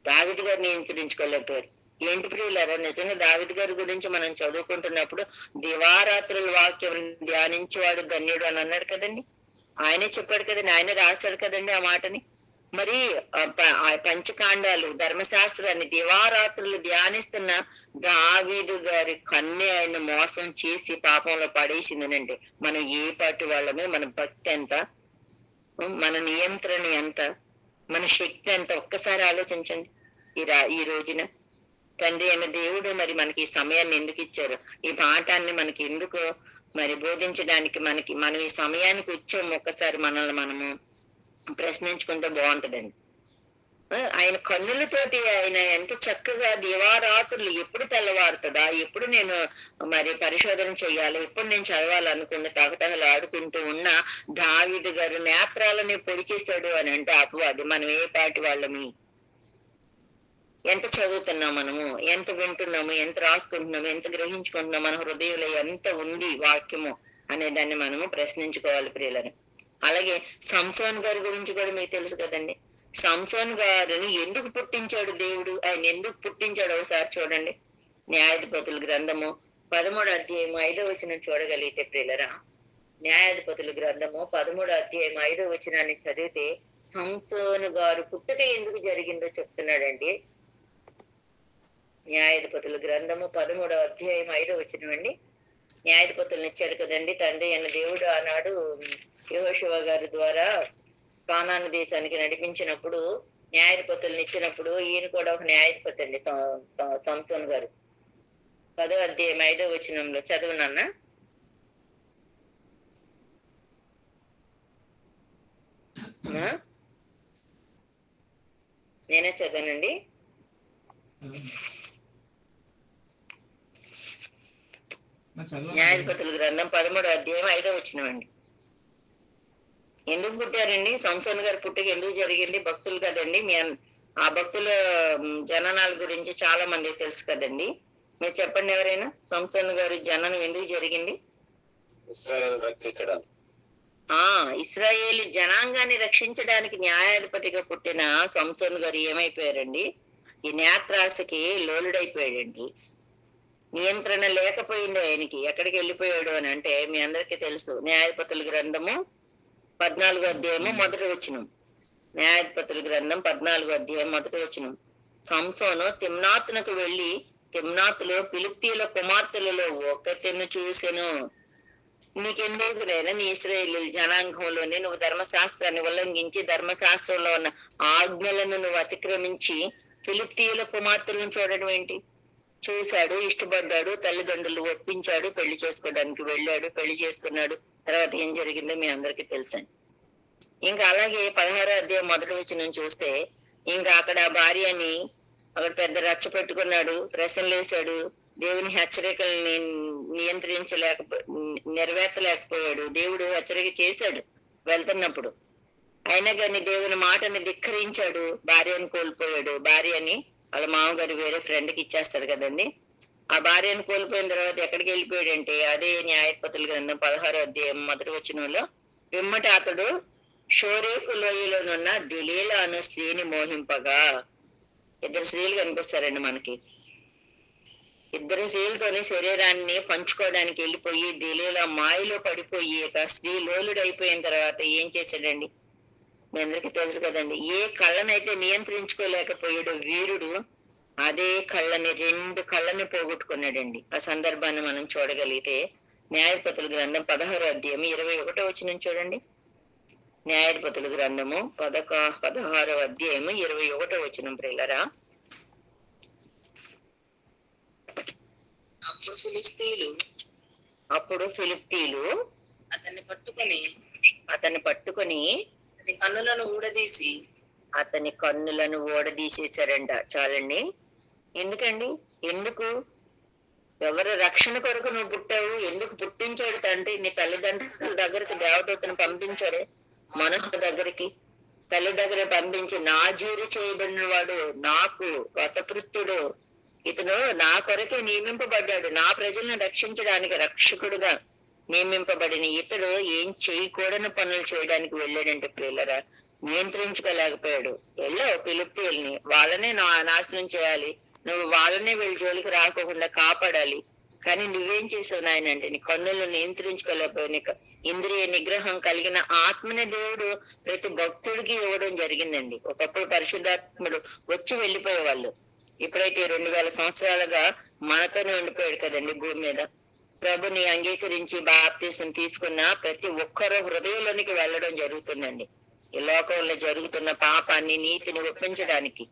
దావీదు గారు నియంత్రించుకోలేకపోయారు. ఏంటి ప్రియులారా, నిజంగా దావీదు గారి గురించి మనం చదువుకుంటున్నప్పుడు దివారాత్రుల వాక్యం ధ్యానించేవాడు ధన్యుడు అని అన్నాడు కదండి. ఆయనే చెప్పాడు కదండి, ఆయన రాశాడు కదండి ఆ మాటని. మరి ఆ పంచకాండాలు, ధర్మశాస్త్రాన్ని దివారాత్రులు ధ్యానిస్తున్న దావీదు గారి కన్నే ఆయన మోసం చేసి పాపంలో పడేసిందనండి. మనం ఏ పాటి వాళ్ళమే, మన భక్తి ఎంత, మన నియంత్రణ ఎంత, మన శక్తి ఎంత, ఒక్కసారి ఆలోచించండి. ఈ రోజున తండ్రి అయిన దేవుడు మరి మనకి ఈ సమయాన్ని ఎందుకు ఇచ్చారు? ఈ పాఠాన్ని మనకి ఎందుకు మరి బోధించడానికి మనం ఈ సమయానికి వచ్చాము? ఒక్కసారి మనల్ని మనము ప్రశ్నించుకుంటే బాగుంటదండి. ఆయన కన్నులతోటి ఆయన ఎంత చక్కగా దివారాత్రులు, ఎప్పుడు తెల్లవారుతుందా, ఎప్పుడు నేను మరి పరిశోధన చెయ్యాలి, ఎప్పుడు నేను చదవాలనుకున్న తగతగలు ఆడుకుంటూ ఉన్న దావీదు గారు నేత్రాలని పొడి చేశాడు అని అంటే అపవాది. మనం ఏ పాటి వాళ్ళమి? ఎంత చదువుతున్నాం మనము, ఎంత వింటున్నాము, ఎంత రాసుకుంటున్నాము, ఎంత గ్రహించుకుంటున్నాం, మన హృదయంలో ఎంత ఉంది వాక్యము అనే దాన్ని మనము ప్రశ్నించుకోవాలి ప్రియులని. అలాగే సంసోన్ గారి గురించి కూడా మీకు తెలుసు కదండి. సంసోన్ గారిని ఎందుకు పుట్టించాడు దేవుడు? ఆయన ఎందుకు పుట్టించాడు ఒకసారి చూడండి. న్యాయాధిపతుల గ్రంథము 13వ అధ్యాయం 5వ వచనం చూడగలిగితే ప్రియులరా, న్యాయాధిపతుల గ్రంథము 13వ అధ్యాయం 5వ వచనాన్ని చదివితే సంసోను గారు పుట్టుక ఎందుకు జరిగిందో చెప్తున్నాడండి. న్యాయాధిపతుల గ్రంథము 13వ అధ్యాయం 5వ వచనం అండి. న్యాయాధిపతులను ఇచ్చాడు కదండి తండ్రి అయిన దేవుడు. ఆనాడు యెహోషువ గారి ద్వారా కానాను దేశానికి నడిపించినప్పుడు న్యాయాధిపతులను ఇచ్చినప్పుడు ఈయన కూడా ఒక న్యాయాధిపతి అండి, సంసోన్ గారు. 10వ అధ్యాయం 5వ వచనంలో చదువునన్న. నేనే చదవనండి. న్యాయాధిపతుల గ్రంథం 13వ అధ్యాయం 5వ వచనం అండి. ఎందుకు పుట్టారండి? సంసోన్ గారు పుట్టుక ఎందుకు జరిగింది? భక్తులు కదండి. ఆ భక్తుల జననాల గురించి చాలా మందికి తెలుసు కదండి. మీరు చెప్పండి ఎవరైనా, సంసోన్ గారి జననం ఎందుకు జరిగింది? ఇశ్రాయేలు జనాంగాన్ని రక్షించడానికి న్యాయాధిపతిగా పుట్టిన సంసోన్ గారు ఏమైపోయారండి? ఈ నేత్రాశకి లోలుడైపోయాడండి. నియంత్రణ లేకపోయింది ఆయనకి. ఎక్కడికి వెళ్ళిపోయాడు అని అంటే మీ అందరికీ తెలుసు. న్యాయాధిపతుల గ్రంథము 14వ అధ్యాయము 1వ వచనం. న్యాయాధిపతుల గ్రంథం 14వ అధ్యాయం 1వ వచనం. సంసోను తిమ్నాతునకు వెళ్లి తిమ్నాతులో ఫిలిష్తీయుల కుమార్తెలలో ఒకతెను చూసెను. నీకెందుకునైనా నీ ఇశ్రాయేలు జనాంగంలోనే నువ్వు ధర్మశాస్త్రాన్ని ఉల్లంఘించి ధర్మశాస్త్రంలో ఉన్న ఆజ్ఞలను నువ్వు అతిక్రమించి ఫిలిష్తీయుల కుమార్తెలను చూడడం ఏంటి? చూశాడు, ఇష్టపడ్డాడు, తల్లిదండ్రులు ఒప్పించాడు, పెళ్లి చేసుకోవడానికి వెళ్ళాడు, పెళ్లి చేసుకున్నాడు. తర్వాత ఏం జరిగిందో మీ అందరికీ తెలుసండి. ఇంకా అలాగే 16వ అధ్యాయం 1వ వచనం చూస్తే ఇంకా అక్కడ భార్యని అక్కడ పెద్ద రచ్చ పెట్టుకున్నాడు, ప్రశ్నలేశాడు, దేవుని హెచ్చరికల్ని నెరవేర్చలేకపోయాడు. దేవుడు హెచ్చరిక చేశాడు వెళ్తున్నప్పుడు, అయినా కానీ దేవుని మాటని ధిక్కరించాడు, భార్యను కోల్పోయాడు. భార్యని వాళ్ళ మామగారు వేరే ఫ్రెండ్కి ఇచ్చేస్తాడు కదండి. ఆ భార్యను కోల్పోయిన తర్వాత ఎక్కడికి వెళ్ళిపోయాడంటే అదే న్యాయాధిపతుల గ్రంథం 16వ అధ్యాయం 1వ వచనంలో, పిమ్మట అతడు షోరేకు లోయలోనున్న దెలీలా అను స్త్రీని మోహింపగా. ఇద్దరు స్త్రీలు కనిపిస్తారండి మనకి. ఇద్దరు స్త్రీలతోనే శరీరాన్ని పంచుకోవడానికి వెళ్ళిపోయి దెలీలా మాయలో పడిపోయి ఒక స్త్రీ లోలుడైపోయిన తర్వాత ఏం చేశాడండి? మీ అందరికీ తెలుసు కదండి. ఏ కళ్ళనైతే నియంత్రించుకోలేకపోయాడు వీరుడు, అదే కళ్ళని 2 కళ్ళని పోగొట్టుకున్నాడండి. ఆ సందర్భాన్ని మనం చూడగలిగితే న్యాయాధిపతుల గ్రంథం 16వ అధ్యాయం 21వ వచనం చూడండి. న్యాయాధిపతుల గ్రంథము 16వ అధ్యాయము 21వ వచనం ప్రియులరా. అప్పుడు ఫిలిష్తీయులు అతన్ని పట్టుకొని అతని కన్నులను ఊడదీసేశారంట. చాలండి. ఎందుకండి? ఎందుకు? ఎవరు రక్షణ కొరకు నువ్వు పుట్టావు? ఎందుకు పుట్టించాడు తండ్రి? నీ తల్లిదండ్రుల దగ్గరికి దేవదూతను పంపించాడు, మనసు దగ్గరికి తల్లి దగ్గర పంపించి నాజీరు చేయబడిన వాడు, నాకు వ్రతపృత్తుడు, ఇతను నా కొరకే నియమింపబడ్డాడు, నా ప్రజలను రక్షించడానికి రక్షకుడుగా నియమింపబడిన ఇతడు ఏం చేయకూడని పనులు చేయడానికి వెళ్ళాడంటే ప్రియులరా, నియంత్రించుకోలేకపోయాడు. వెళ్ళావు ఫిలిష్తీయుల్ని, వాళ్ళనే నాశనం చేయాలి, నువ్వు వాళ్ళనే వీళ్ళ జోలికి రాకోకుండా కాపాడాలి. కానీ నువ్వేం చేసావు నాయన అంటే నీ కన్నులను నియంత్రించుకోలేకపోయావు. నీకు ఇంద్రియ నిగ్రహం కలిగిన ఆత్మని దేవుడు ప్రతి భక్తుడికి ఇవ్వడం జరిగిందండి. ఒకప్పుడు పరిశుద్ధాత్ముడు వచ్చి వెళ్ళిపోయేవాళ్ళు. ఇప్పుడైతే 2000 సంవత్సరాలుగా మనతోనే ఉండిపోయాడు కదండి భూమి మీద. ప్రభుని అంగీకరించి బాప్తీసం తీసుకున్న ప్రతి ఒక్కరూ హృదయంలోనికి వెళ్ళడం జరుగుతుందండి. ఈ లోకంలో జరుగుతున్న పాపాన్ని నీతిని ఒప్పించడానికి,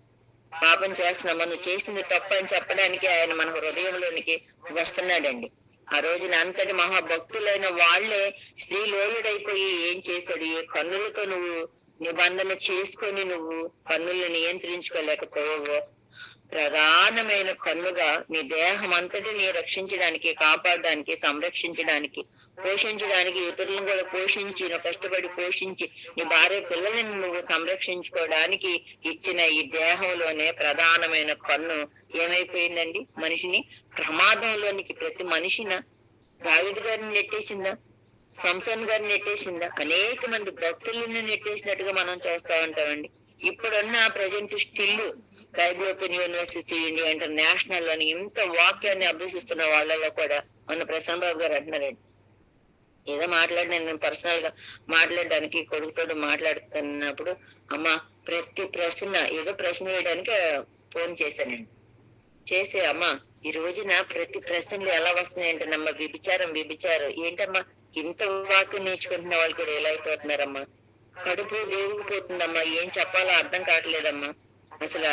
పాపం చేస్తున్నాం మనం చేసింది తప్పు అని చెప్పడానికి ఆయన మన హృదయంలోనికి వస్తున్నాడండి. ఆ రోజున అంతటి మహాభక్తులైన వాళ్లే స్త్రీలోలుడైపోయి ఏం చేశాడు? ఏ కన్నులతో నువ్వు నిబంధన చేసుకొని నువ్వు కన్నుల్ని నియంత్రించుకోలేకపోయావో, ప్రధానమైన కన్నుగా నీ దేహం అంతటిని రక్షించడానికి, కాపాడడానికి, సంరక్షించడానికి, పోషించడానికి, ఇతరులను కూడా పోషించి నువ్వు కష్టపడి పోషించి నీ భార్య పిల్లలను నువ్వు సంరక్షించుకోవడానికి ఇచ్చిన ఈ దేహంలోనే ప్రధానమైన కన్ను ఏమైపోయిందండి? మనిషిని ప్రమాదంలోనికి, ప్రతి మనిషిని దావీదు గారిని నెట్టేసిందా? సంసోన్ గారిని నెట్టేసిందా? అనేక మంది భక్తులను నెట్టేసినట్టుగా మనం చూస్తా ఉంటామండి. ఇప్పుడున్న present still Bible Open University India international అని ఇంత వాక్యాన్ని అభ్యసిస్తున్న వాళ్ళలో కూడా మన ప్రసన్న బాబు గారు అంటున్నారండి, ఏదో నేను పర్సనల్ గా మాట్లాడడానికి కొడుకుతో మాట్లాడుతున్నప్పుడు, అమ్మ ప్రతి ప్రశ్న ఏదో ప్రశ్న వేయడానికి ఫోన్ చేశానండి. చేసే అమ్మా ఈ రోజున ప్రతి ప్రశ్నలు ఎలా వస్తున్నాయంటేనమ్మా, వ్యభిచారం ఏంటమ్మా, ఇంత వాక్యం నేర్చుకుంటున్న వాళ్ళు కూడా ఎలా అయిపోతున్నారమ్మా, కడుపు వేగిపోతుందమ్మా, ఏం చెప్పాలో అర్థం కావట్లేదమ్మా, అసలు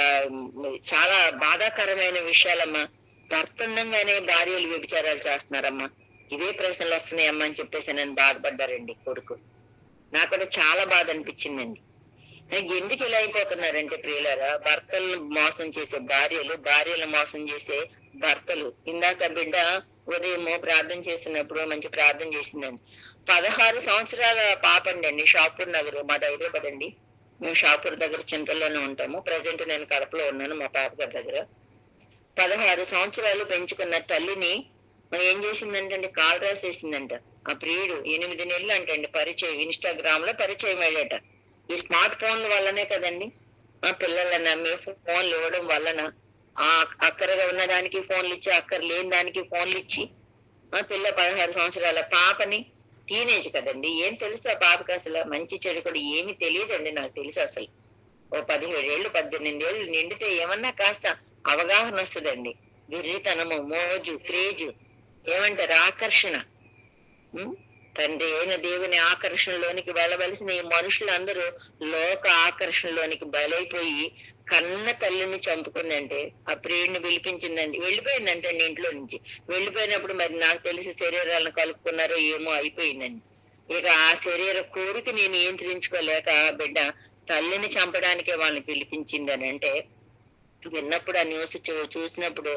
చాలా బాధాకరమైన విషయాలమ్మా, భర్త ఉండంగానే భార్యలు వ్యభిచారాలు చేస్తున్నారమ్మా, ఇవే ప్రశ్నలు వస్తున్నాయమ్మా అని చెప్పేసి నేను బాధపడ్డారండి కొడుకు. నాకు కూడా చాలా బాధ అనిపించిందండి. ఎందుకు ఇలా అయిపోతున్నారంటే ప్రియులారా, భర్తలను మోసం చేసే భార్యలు మోసం చేసే భర్తలు. ఇందాక బిడ్డ ఉదయము ప్రార్థన చేస్తున్నప్పుడు మంచి ప్రార్థన చేసిందండి. 16 సంవత్సరాల పాప అండి, షాపూర్ నగర్, మాది హైదరాబాద్ అండి. మేము షాపూర్ దగ్గర చింతల్లోనే ఉంటాము. ప్రజెంట్ నేను కడపలో ఉన్నాను మా పాప గారి దగ్గర. 16 సంవత్సరాలు పెంచుకున్న తల్లిని ఏం చేసిందంటే కాల్ రాసేసిందంట. ఆ ప్రియుడు 8 నెలలు అంటండి పరిచయం, ఇన్స్టాగ్రామ్ లో పరిచయం అయ్యాట. ఈ స్మార్ట్ ఫోన్ల వల్లనే కదండి, ఆ పిల్లల నమ్మి ఫోన్లు ఇవ్వడం వలన, ఆ అక్కరగా ఉన్నదానికి ఫోన్లు ఇచ్చి, అక్కర లేని దానికి ఫోన్లు ఇచ్చి, ఆ పిల్ల 16 సంవత్సరాల పాపని, టీనేజ్ కదండి, ఏం తెలుసు ఆ పాపకి, అసలు మంచి చెడు కూడా ఏమి తెలియదండి. నాకు తెలుసు అసలు ఓ 17 ఏళ్ళు 18 ఏళ్ళు నిండితే ఏమన్నా కాస్త అవగాహన వస్తుందండి. వెర్రితనము, మోజు, క్రేజు, ఏమంటారు ఆకర్షణ. తండ్రి అయిన దేవుని ఆకర్షణలోనికి వెళ్ళవలసిన ఈ మనుషులందరూ లోక ఆకర్షణలోనికి బలైపోయి కన్న తల్లిని చంపుకుందంటే, ఆ ప్రియుడిని పిలిపించిందండి, వెళ్ళిపోయిందంటే ఇంట్లో నుంచి. వెళ్ళిపోయినప్పుడు మరి నాకు తెలిసి శరీరాలను కలుపుకున్నారో ఏమో అయిపోయిందండి. ఇక ఆ శరీర కోరిక నేను నియంత్రించుకోలేక బిడ్డ తల్లిని చంపడానికే వాళ్ళని పిలిపించింది అని అంటే, విన్నప్పుడు ఆ న్యూస్ చూసినప్పుడు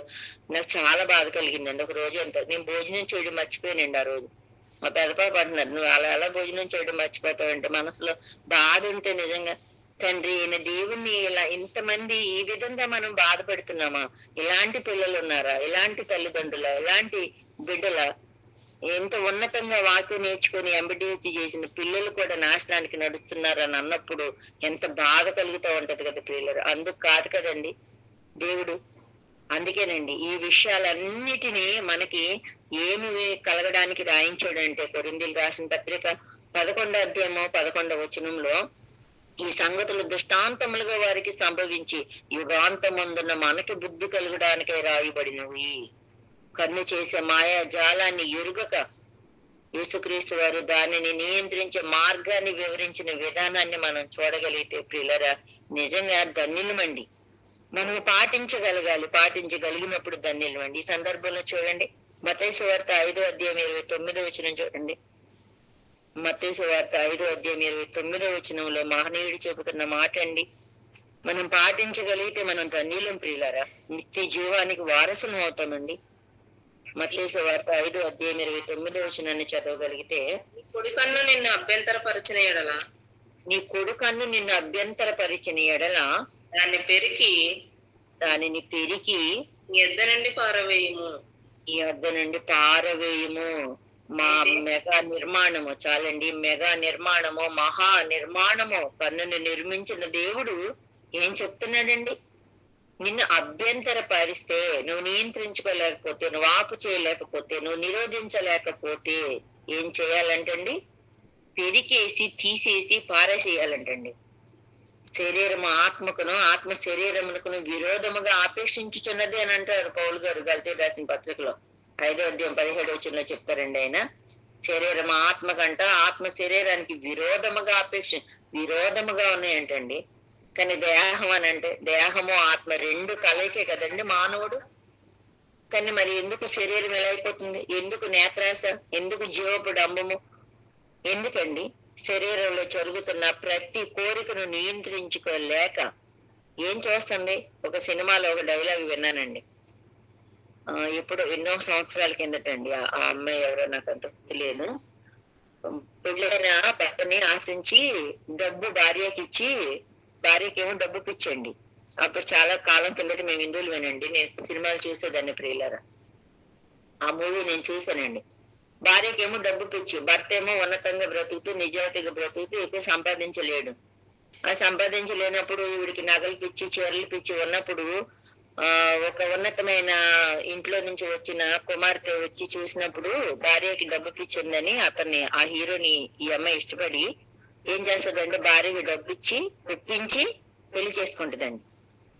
నాకు చాలా బాధ కలిగిందండి. ఒక రోజు అంతా నేను భోజనం చేయడం మర్చిపోయానండి. ఆ రోజు మా పెద్దపాప అంటున్నారు, నువ్వు అలా భోజనం చేయడం మర్చిపోతావంటే, మనసులో బాధ ఉంటే నిజంగా తండ్రి ఈయన దేవుణ్ణి ఇలా ఇంతమంది ఈ విధంగా మనం బాధపెడుతున్నామా, ఇలాంటి పిల్లలు ఉన్నారా, ఇలాంటి తల్లిదండ్రుల, ఇలాంటి బిడ్డల, ఎంత ఉన్నతంగా వాక్యం నేర్చుకుని ఎంబీడీహెచ్ చేసిన పిల్లలు కూడా నాశనానికి నడుస్తున్నారని అన్నప్పుడు ఎంత బాధ కలుగుతూ ఉంటది కదా పిల్లలు. అందుకు కాదు కదండి దేవుడు. అందుకేనండి ఈ విషయాలన్నిటినీ మనకి ఏమి కలగడానికి రాయించాడంటే, కొరింథీయులకు రాసిన పత్రిక 11వ అధ్యాయము 11వ వచనంలో, ఈ సంగతులు దృష్టాంతములుగా వారికి సంభవించి యుగాంతమందున్న మనకి బుద్ధి కలగడానికే రాయబడినవి. కన్ను చేసే మాయా జాలాన్ని ఎరుగక యేసుక్రీస్తు వారు దానిని నియంత్రించే మార్గాన్ని వివరించిన విధానాన్ని మనం చూడగలిగితే ప్రియులరా నిజంగా ధన్యులమండి. మనం పాటించగలిగినప్పుడు ధన్యులమండి. ఈ సందర్భంలో చూడండి, మత్తయి సువార్త 5వ అధ్యాయం 29వ వచనం చూడండి. మత్తయి సువార్త 5వ అధ్యాయం 29వ వచనంలో మహనీయుడు చెబుతున్న మాట అండి. మనం పాటించగలిగితే మనం ధన్యులం ప్రియులారా, నిత్య జీవానికి వారసులం అవుతామండి. మత్తయి సువార్త 5వ అధ్యాయం 29వ వచనాన్ని చదవగలిగితే, నీ కుడి కన్ను నిన్ను అభ్యంతరపరిచిన ఎడల దాన్ని పెరికి నీ యొద్ద నుండి పారవేయుము. మా మెగా నిర్మాణము, చాలండి, మెగా నిర్మాణము, మహా నిర్మాణము, కన్నును నిర్మించిన దేవుడు ఏం చెప్తున్నాడండి? నిన్ను అభ్యంతర పరిస్తే, నువ్వు నియంత్రించుకోలేకపోతే, నువ్వు ఆపు చేయలేకపోతే, నువ్వు నిరోధించలేకపోతే ఏం చేయాలంటండి? పెరికేసి తీసేసి పారేసేయాలంటండి. శరీరము ఆత్మకును, ఆత్మ శరీరమునకును విరోధముగా ఆపేక్షించుచున్నది అని అంటారు పౌలు గారు గలతీయులకు రాసిన పత్రికలో 5వ అధ్యాయం 17వ వచనంలో చెప్తారండి ఆయన. శరీరం ఆత్మ కంట, ఆత్మ శరీరానికి విరోధముగా ఉన్నాయంటండి. కానీ దేహం అని అంటే, దేహము ఆత్మ రెండు కలయికే కదండి మానవుడు. కానీ మరి ఎందుకు శరీరం ఎలా అయిపోతుంది? ఎందుకు నేత్రాస, ఎందుకు జీవపు డంబము, ఎందుకండి? శరీరంలో జరుగుతున్న ప్రతి కోరికను నియంత్రించుకోలేక ఏం చేస్తుంది? ఒక సినిమాలో ఒక డైలాగ్ విన్నానండి, ఇప్పుడు ఎన్నో సంవత్సరాల కిందటండి. ఆ అమ్మాయి ఎవరో నాకు అంత తెలియదు. పెళ్ళైన భర్తని ఆశించి డబ్బు భార్యకి ఏమో డబ్బు పిచ్చండి. అప్పుడు చాలా కాలం కిందట మేము హిందువులమేనండి, నేను సినిమాలు చూసేదాన్ని ప్రియులారా. ఆ మూవీ నేను చూసానండి. భార్యకేమో డబ్బు పిచ్చి, భర్త ఏమో ఉన్నతంగా బ్రతుకుతూ నిజాయితీగా బ్రతుకుతూ ఎక్కువ సంపాదించలేడు. ఆ సంపాదించలేనప్పుడు వీడికి నగలు పిచ్చి, చీరలు పిచ్చి ఉన్నప్పుడు ఒక ఉన్నతమైన ఇంట్లో నుంచి వచ్చిన కుమార్తె వచ్చి చూసినప్పుడు భార్యకి డబ్బు పిచ్చి ఉందని అతన్ని, ఆ హీరోని ఈ అమ్మాయి ఇష్టపడి ఏం చేస్తుందంటే భార్యకి డబ్బు ఇచ్చి ఒప్పించి పెళ్లి చేసుకుంటుందండి.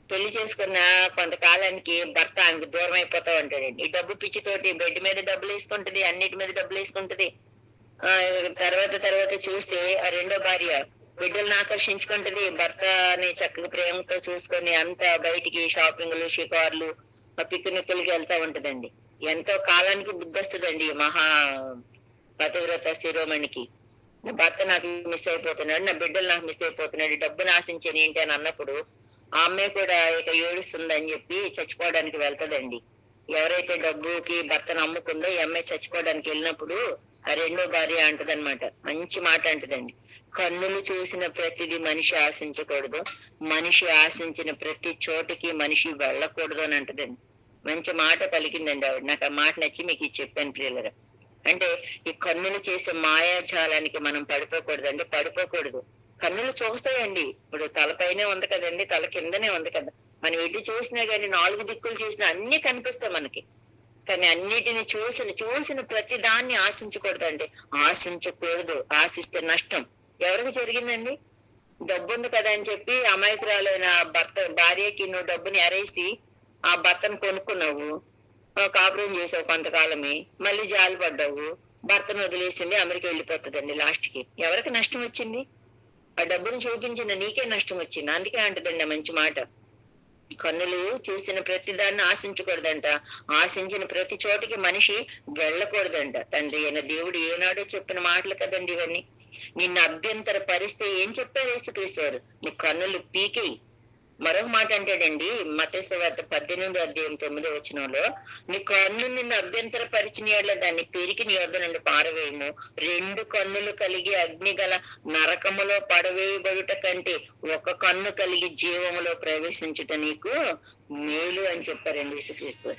పెళ్లి చేసుకున్న కొంతకాలానికి భర్త ఆమెకు దూరం అయిపోతా ఉంటాడండి. ఈ డబ్బు పిచ్చితోటి బెడ్ మీద డబ్బులు వేసుకుంటది, అన్నిటి మీద డబ్బులు వేసుకుంటది. ఆ తర్వాత చూస్తే ఆ రెండో భార్య బిడ్డలను ఆకర్షించుకుంటది, భర్తని చక్కగా ప్రేమతో చూసుకొని అంతా బయటికి షాపింగ్లు, షికార్లు, పిక్నిక్లకి వెళ్తా ఉంటదండి. ఎంతో కాలానికి బుద్ధి వస్తుందండి మహా పతివ్రత శిరోమణికి. నా భర్త నాకు మిస్ అయిపోతున్నాడు, నా బిడ్డలు నాకు మిస్ అయిపోతున్నాడు, డబ్బును ఆశించని ఏంటి అని అన్నప్పుడు ఆ అమ్మాయి కూడా ఇక ఏడుస్తుంది అని చెప్పి చచ్చిపోవడానికి వెళ్తదండి. ఎవరైతే డబ్బుకి భర్తను అమ్ముకుందో ఈ అమ్మాయి చచ్చిపోవడానికి వెళ్ళినప్పుడు ఆ రెండో భార్య అంటదనమాట, మంచి మాట అంటదండి. కన్నులు చూసిన ప్రతిదీ మనిషి ఆశించకూడదు, మనిషి ఆశించిన ప్రతి చోటికి మనిషి వెళ్ళకూడదు అని అంటదండి. మంచి మాట పలికిందండి ఆవిడ. నాకు ఆ మాట నచ్చి మీకు ఇది చెప్పాను ప్రియులరా. అంటే ఈ కన్నులు చేసే మాయాజాలానికి మనం పడిపోకూడదు అండి, పడిపోకూడదు. కన్నులు చూస్తాయండి, ఇప్పుడు తలపైనే ఉంది కదండి, తల కిందనే ఉంది కదా, మనం ఎటు చూసినా గానీ 4 దిక్కులు చూసినా అన్ని కనిపిస్తాయి మనకి. కానీ అన్నిటిని చూసిన ప్రతి దాన్ని ఆశించకూడదు అండి, ఆశించకూడదు. ఆశిస్తే నష్టం ఎవరికి జరిగిందండి? డబ్బు ఉంది కదా అని చెప్పి అమాయకురాలైన భార్యకి నువ్వు డబ్బుని ఎరేసి ఆ భర్తను కొనుక్కున్నావు, కాపురం చేసావు కొంతకాలమే, మళ్ళీ జాలి పడ్డావు, భర్తను వదిలేసింది, అమెరికా వెళ్ళిపోతుందండి. లాస్ట్ కి ఎవరికి నష్టం వచ్చింది? ఆ డబ్బును చూపించిన నీకే నష్టం వచ్చింది. అందుకే అంటదండి మంచి మాట, కన్నులు చూసిన ప్రతి దాన్ని ఆశించకూడదంట, ఆశించిన ప్రతి చోటికి మనిషి వెళ్ళకూడదంట. తండ్రి అయిన దేవుడు ఏనాడో చెప్పిన మాటలు కదండి ఇవన్నీ. నిన్ను అభ్యంతర పరిస్తే ఏం చెప్పారు యేసుక్రీస్తు వారు? నీ కన్నులు పీకేయి. మరొక మాట అంటాడండి మత్తయి సువార్త 18:9 నీ కన్ను నిన్ను అభ్యంతర పరిచిన దాన్ని పెరికి నీ వద్ద నుండి పారవేయము, 2 కన్నులు కలిగి అగ్ని గల నరకములో పడవేయబడుట కంటే ఒక కన్ను కలిగి జీవములో ప్రవేశించుట నీకు మేలు అని చెప్పారండి యేసుక్రీస్తు.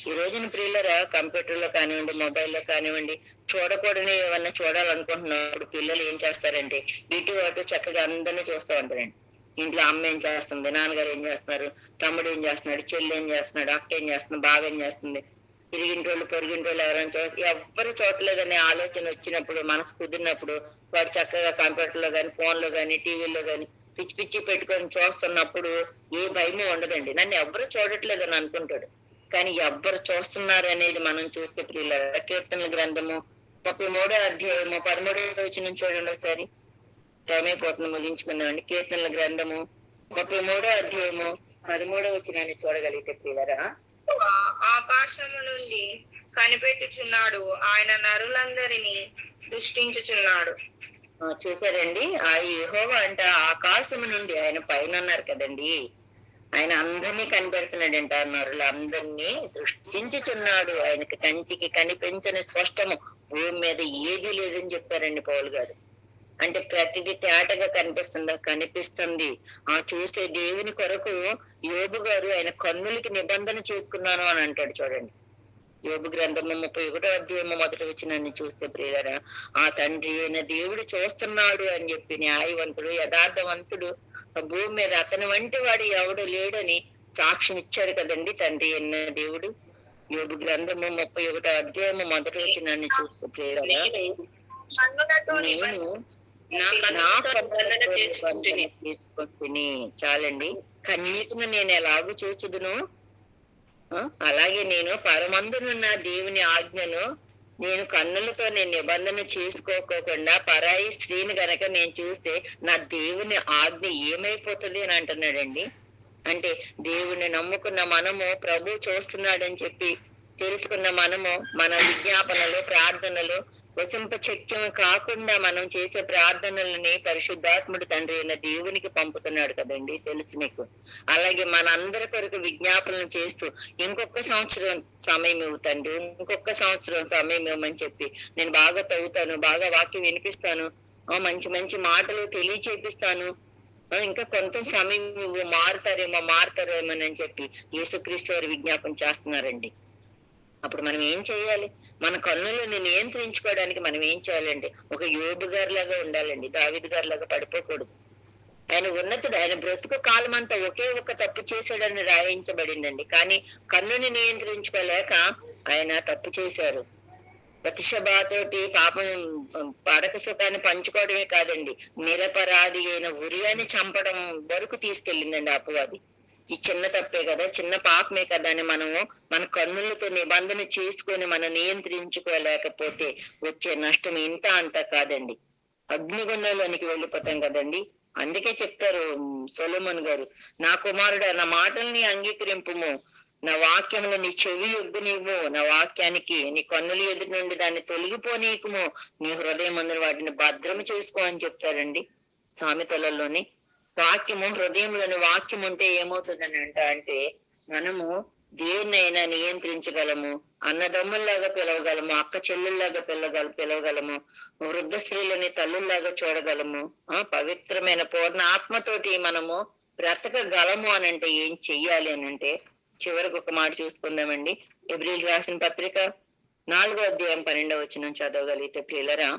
ఈ రోజున ప్రియులరా కంప్యూటర్ లో కానివ్వండి, మొబైల్లో కానివ్వండి, చూడకూడని ఏమన్నా చూడాలనుకుంటున్నప్పుడు పిల్లలు ఏం చేస్తారంటే ఇటు అటు చక్కగా అందరినీ చూస్తూ ఉంటారండి. ఇంట్లో అమ్మ ఏం చేస్తుంది, నాన్నగారు ఏం చేస్తున్నారు, తమ్ముడు ఏం చేస్తున్నాడు, చెల్లి ఏం చేస్తున్నాడు, అక్క ఏం చేస్తుంది, బాగా ఏం చేస్తుంది, ఇరిగింటోళ్ళు పొరిగింటోళ్ళు ఎవరైనా ఎవ్వరు చూడలేదనే ఆలోచన వచ్చినప్పుడు, మనసు కుదిరినప్పుడు వాడు చక్కగా కంప్యూటర్ లో కానీ, ఫోన్ లో కానీ, టీవీలో కానీ పిచ్చి పిచ్చి పెట్టుకొని చూస్తున్నప్పుడు ఏ భయము ఉండదండి. నన్ను ఎవ్వరు చూడట్లేదని అనుకుంటాడు. కానీ ఎవ్వరు చూస్తున్నారు అనేది మనం చూస్తే ప్రియుల కీర్తనల గ్రంథము 33 13 చూడండి ఒకసారి. టైం అయిపోతుంది, ముగించుకుందామండి. కీర్తనల గ్రంథము 33 13 చూడగలిగితే ప్రియులరా. ఆకాశము నుండి కనిపెట్టుచున్నాడు, ఆయన నరులందరినీ దృష్టించుచున్నాడు. చూసారండి, ఆ యెహోవా అంట ఆకాశము నుండి, ఆయన పైన ఉన్నారు కదండి, ఆయన అందరినీ కనిపెడుతున్నాడంట, నరులందరినీ దృష్టించుచున్నాడు. ఆయనకి కంటికి కనిపించని స్పష్టము భూమి మీద ఏదీ లేదని చెప్పారండి పౌలు గారు. అంటే ప్రతిదీ తేటగా కనిపిస్తుందా? కనిపిస్తుంది. ఆ చూసే దేవుని కొరకు యోబు గారు ఆయన కన్నులకి నిబంధన చేసుకున్నాను అని అంటాడు చూడండి. యోబు గ్రంథము 31 చూస్తే ప్రియులరా, ఆ తండ్రి అయిన దేవుడు చూస్తున్నాడు అని చెప్పి న్యాయవంతుడు, యథార్థవంతుడు భూమి మీద అతని వంటి వాడు ఎవడు లేడని సాక్ష్యం ఇచ్చాడు కదండి తండ్రి అయిన దేవుడు. యోబు గ్రంథము 31 చూస్తే ప్రియులరా, చాలండి, కన్నీటిని నేను ఎలాగూ చూచుదును, అలాగే నేను పరమందునున్న దేవుని ఆజ్ఞను నేను కన్నులతో నేను నిబంధన చేసుకోకుండా పరాయి స్త్రీని గనక నేను చూస్తే నా దేవుని ఆజ్ఞ ఏమైపోతుంది అని అంటున్నాడండి. అంటే దేవుణ్ణి నమ్ముకున్న మనము ప్రభు చూస్తున్నాడని చెప్పి తెలుసుకున్న మనము మన విజ్ఞాపనలు, ప్రార్థనలు వసింపచక్యం కాకుండా మనం చేసే ప్రార్థనలని పరిశుద్ధాత్ముడు తండ్రి అయిన దేవునికి పంపుతున్నాడు కదండి, తెలుసు మీకు. అలాగే మనందరి కొరకు విజ్ఞాపనలు చేస్తూ ఇంకొక సంవత్సరం సమయం ఇవ్వుతండి, ఇంకొక సంవత్సరం సమయం ఇవ్వమని చెప్పి నేను బాగా తవ్వుతాను, బాగా వాక్యం వినిపిస్తాను, మంచి మంచి మాటలు తెలియచేపిస్తాను, ఇంకా కొంత సమయం నువ్వు మారుతారేమో అని చెప్పి యేసుక్రీస్తు వారు విజ్ఞాపన చేస్తున్నారండి. అప్పుడు మనం ఏం చేయాలి? మన కన్నులను నియంత్రించుకోవడానికి మనం ఏం చేయాలండి? ఒక యోబు గారి లాగా ఉండాలండి, దావీదు గారి లాగా పడిపోకూడదు. ఆయన ఉన్నతుడు, ఆయన బ్రతుకు కాలం అంతా ఒకే ఒక తప్పు చేశాడని రాయించబడిందండి. కానీ కన్నుని నియంత్రించుకోలేక ఆయన తప్పు చేశారు. బత్షెబతోటి పాపం పడక సుఖాన్ని పంచుకోవడమే కాదండి, నిరపరాధి అయిన ఉరియాని చంపడం వరకు తీసుకెళ్ళిందండి అపవాది. ఈ చిన్న తప్పే కదా, చిన్న పాపమే కదా అని మనము మన కన్నులతో నిబంధన చేసుకొని మనం నియంత్రించుకోలేకపోతే వచ్చే నష్టం ఇంత అంత కాదండి. అగ్నిగుండంలోనికి వెళ్ళిపోతాం కదండి. అందుకే చెప్తారు సొలొమోన్ గారు, నా కుమారుడా నా మాటల్ని అంగీకరింపుము, నా వాక్యములు నీ చెవి యొగ్గు నీవు, నా వాక్యానికి నీ కన్నుల ఎదుటి నుండి దాన్ని తొలగిపోనీయకుము, నీ హృదయం అందరూ వాటిని భద్రము చేసుకో అని చెప్తారండి సామెతలలోని. వాక్యము హృదయంలోని వాక్యం ఉంటే ఏమవుతుందని అంటే మనము దేన్నైనా నియంత్రించగలము, అన్నదమ్ముల్లాగా పిలవగలము, అక్క చెల్లెల్లాగా పిలవగలము, వృద్ధ స్త్రీలని తల్లుల్లాగా చూడగలము, పవిత్రమైన పూర్ణ ఆత్మతోటి మనము బ్రతకగలము అని అంటే ఏం చెయ్యాలి అని అంటే చివరికి ఒక మాట చూసుకుందామండి. ఎబ్రిల్ రాసిన పత్రిక 4వ అధ్యాయం 12వ వచనం చదవగలిగితే ప్రియులరా,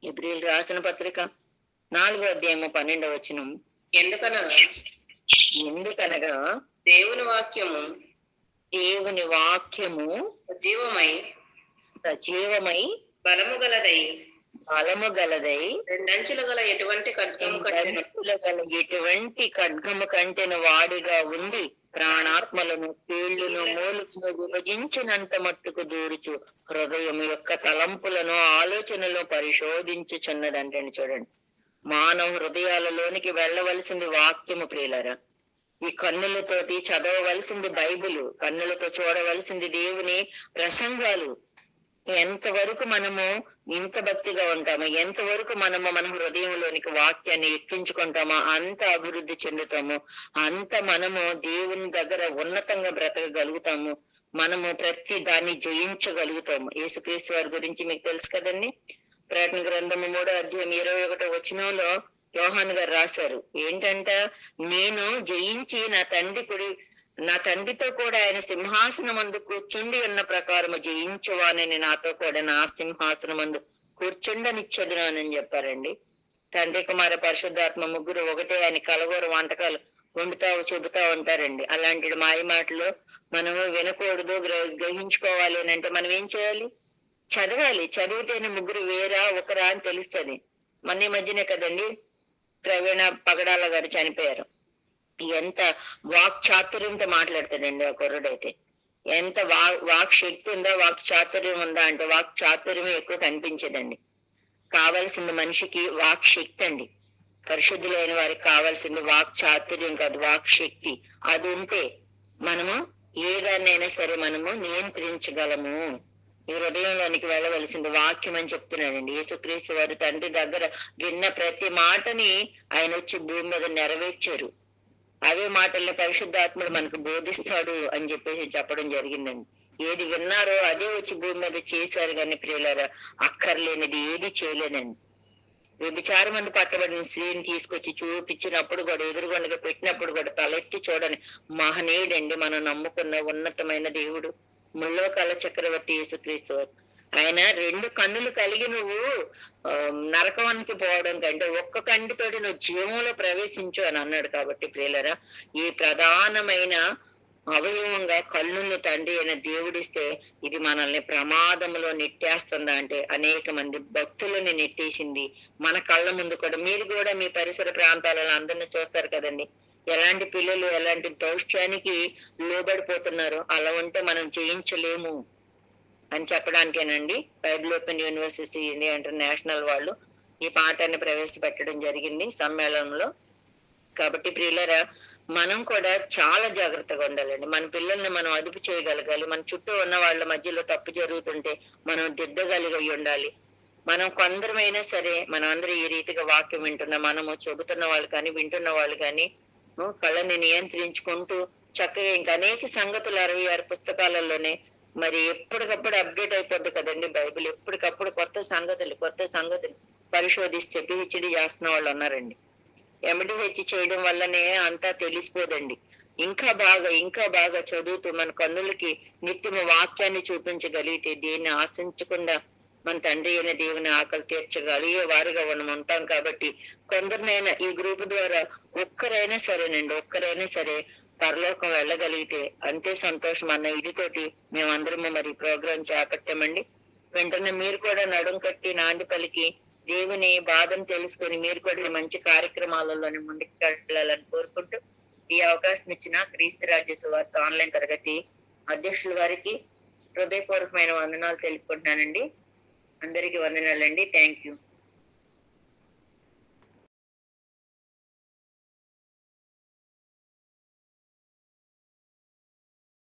ఎబ్రిల్ రాసిన పత్రిక 4వ అధ్యాయము 12వ వచనం. ఎందుకనగా దేవుని వాక్యము సజీవమై బలము గలదై రెండంచుల గల ఎటువంటి ఖడ్గము కంటెన వాడిగా ఉండి ప్రాణాత్మలను కీళ్లను మూలును విభజించినంత మట్టుకు దూరుచు హృదయం యొక్క తలంపులను ఆలోచనలు పరిశోధించుచున్నదంటే చూడండి. మానవ హృదయాలలోనికి వెళ్ళవలసింది వాక్యము ప్రియులరా. ఈ కన్నులతోటి చదవవలసింది బైబిల్, కన్నులతో చూడవలసింది దేవుని ప్రసంగాలు. ఎంతవరకు మనము ఇంత భక్తిగా ఉంటామో, ఎంతవరకు మనము మన హృదయంలోనికి వాక్యాన్ని ఎక్కించుకుంటామో అంత అభివృద్ధి చెందుతాము, అంత మనము దేవుని దగ్గర ఉన్నతంగా బ్రతకగలుగుతాము, మనము ప్రతి దాన్ని జయించగలుగుతాము. యేసుక్రీస్తు వారి గురించి మీకు తెలుసు కదండి. ప్రకటన గ్రంథము 3వ అధ్యాయం 21వ వచనంలో యోహాను గారు రాశారు ఏంటంట, నేను జయించి నా తండ్రితో కూడా ఆయన సింహాసనమందు కూర్చుండి ఉన్న ప్రకారము జయించువానని నాతో కూడా నా సింహాసనమందు కూర్చుండనిచ్చేదునని చెప్పారండి. తండ్రి కుమార పరిశుద్ధాత్మ ముగ్గురు ఒకటే అని కలగూర వంటకాలు చెబుతా ఉంటారండి. అలాంటి మాయ మాటలు మనము వినకూడదు, గ్రహించుకోవాలి అని అంటే మనం ఏం చేయాలి? చదవాలి. చదివితేనే ముగ్గురు వేరా ఒకరా అని తెలుస్తుంది. మొన్న మధ్యనే కదండి ప్రవీణ పగడాల గారు చనిపోయారు. ఎంత వాక్ చాతుర్యంతో మాట్లాడతాడండి ఆ కుర్రుడైతే. ఎంత వాక్ శక్తి ఉందా, వాక్ చాతుర్యం ఉందా అంటే వాక్ చాతుర్యమే ఎక్కువ కనిపించేదండి. కావాల్సింది మనిషికి వాక్ శక్తి అండి. పరిశుద్ధులైన వారికి కావాల్సింది వాక్ చాతుర్యం కాదు, వాక్ శక్తి. అది ఉంటే మనము ఏదాన్నైనా సరే మనము నియంత్రించగలము. ఈ హృదయంలోనికి వెళ్ళవలసింది వాక్యం అని చెప్తున్నాడండి. యేసుక్రీస్తు వారు తండ్రి దగ్గర విన్న ప్రతి మాటని ఆయన వచ్చి భూమి మీద నెరవేర్చారు. అవే మాటల్ని పరిశుద్ధాత్ముడు మనకు బోధిస్తాడు అని చెప్పడం జరిగిందండి. ఏది విన్నారో అదే వచ్చి భూమి మీద చేశారు కానీ ప్రియులారా అక్కర్లేనిది ఏది చేయలేనండి. వ్యభిచారం మంది పట్టబడిన స్త్రీని తీసుకొచ్చి చూపించినప్పుడు కూడా, ఎదురుగుండగా పెట్టినప్పుడు కూడా తలెత్తి చూడని మహనీయుడండి మనం నమ్ముకున్న ఉన్నతమైన దేవుడు, ముల్లోకాల చక్రవర్తి యేసుక్రీస్తు. ఆయన 2 కన్నులు కలిగి నువ్వు నరకానికి పోవడం కంటే ఒక్క కంటితోటి నువ్వు జీవంలో ప్రవేశించు అని అన్నాడు. కాబట్టి ప్రియులరా, ఈ ప్రధానమైన అవయవంగా కన్నుల్ని తండ్రి అయిన దేవుడిస్తే ఇది మనల్ని ప్రమాదంలో నెట్టేస్తుందా అంటే అనేక మంది భక్తులని నెట్టేసింది. మన కళ్ళ ముందు కూడా మీరు కూడా మీ పరిసర ప్రాంతాలలో అందరినీ చూస్తారు కదండి, ఎలాంటి పిల్లలు ఎలాంటి దౌష్ట్యానికి లోబడిపోతున్నారు. అలా ఉంటే మనం జయించలేము అని చెప్పడానికేనండి Bible Open University India International వాళ్ళు ఈ పాఠాన్ని ప్రవేశపెట్టడం జరిగింది సమ్మేళనంలో. కాబట్టి ప్రియులరా, మనం కూడా చాలా జాగ్రత్తగా ఉండాలండి. మన పిల్లల్ని మనం అదుపు చేయగలగాలి. మన చుట్టూ ఉన్న వాళ్ళ మధ్యలో తప్పు జరుగుతుంటే మనం దిద్దగలిగి ఉండాలి. మనం కొందరమైనా సరే, మనం అందరూ ఈ రీతిగా వాక్యం వింటున్నా, మనము చెబుతున్న వాళ్ళు కానీ వింటున్న వాళ్ళు కానీ కళ్ళని నియంత్రించుకుంటూ చక్కగా ఇంకా అనేక సంగతులు 66 పుస్తకాలలోనే మరి ఎప్పటికప్పుడు అప్డేట్ అయిపోద్ది కదండి బైబిల్. ఎప్పటికప్పుడు కొత్త సంగతులు పరిశోధిస్తే పిహెచ్డి చేస్తున్న వాళ్ళు ఉన్నారండి. MDH చేయడం వల్లనే అంతా తెలిసిపోదండి. ఇంకా బాగా చదువుతూ మన కన్నులకి నిత్యము వాక్యాన్ని చూపించగలిగితే దేన్ని ఆశించకుండా మన తండ్రి అయిన దేవుని ఆకలి తీర్చగలిగే వారిగా మనం ఉంటాం. కాబట్టి కొందరినైనా ఈ గ్రూప్ ద్వారా ఒక్కరైనా సరే పరలోకం వెళ్ళగలిగితే అంతే సంతోషం అన్న ఇదితోటి మేమందరము మరి ప్రోగ్రాం చేపట్టామండి. వెంటనే మీరు కూడా నడుం కట్టి నాంది పలికి దేవుని బాధను తెలుసుకొని మీరు కూడా మంచి కార్యక్రమాలలోని ముందుకు వెళ్ళాలని కోరుకుంటూ ఈ అవకాశం ఇచ్చిన క్రీస్తు రాజ్య సువార్త ఆన్లైన్ తరగతి అధ్యక్షుల వారికి హృదయపూర్వకమైన వందనాలు తెలుపుకుంటున్నానండి. అందరికీ వందనాలండి. Thank you.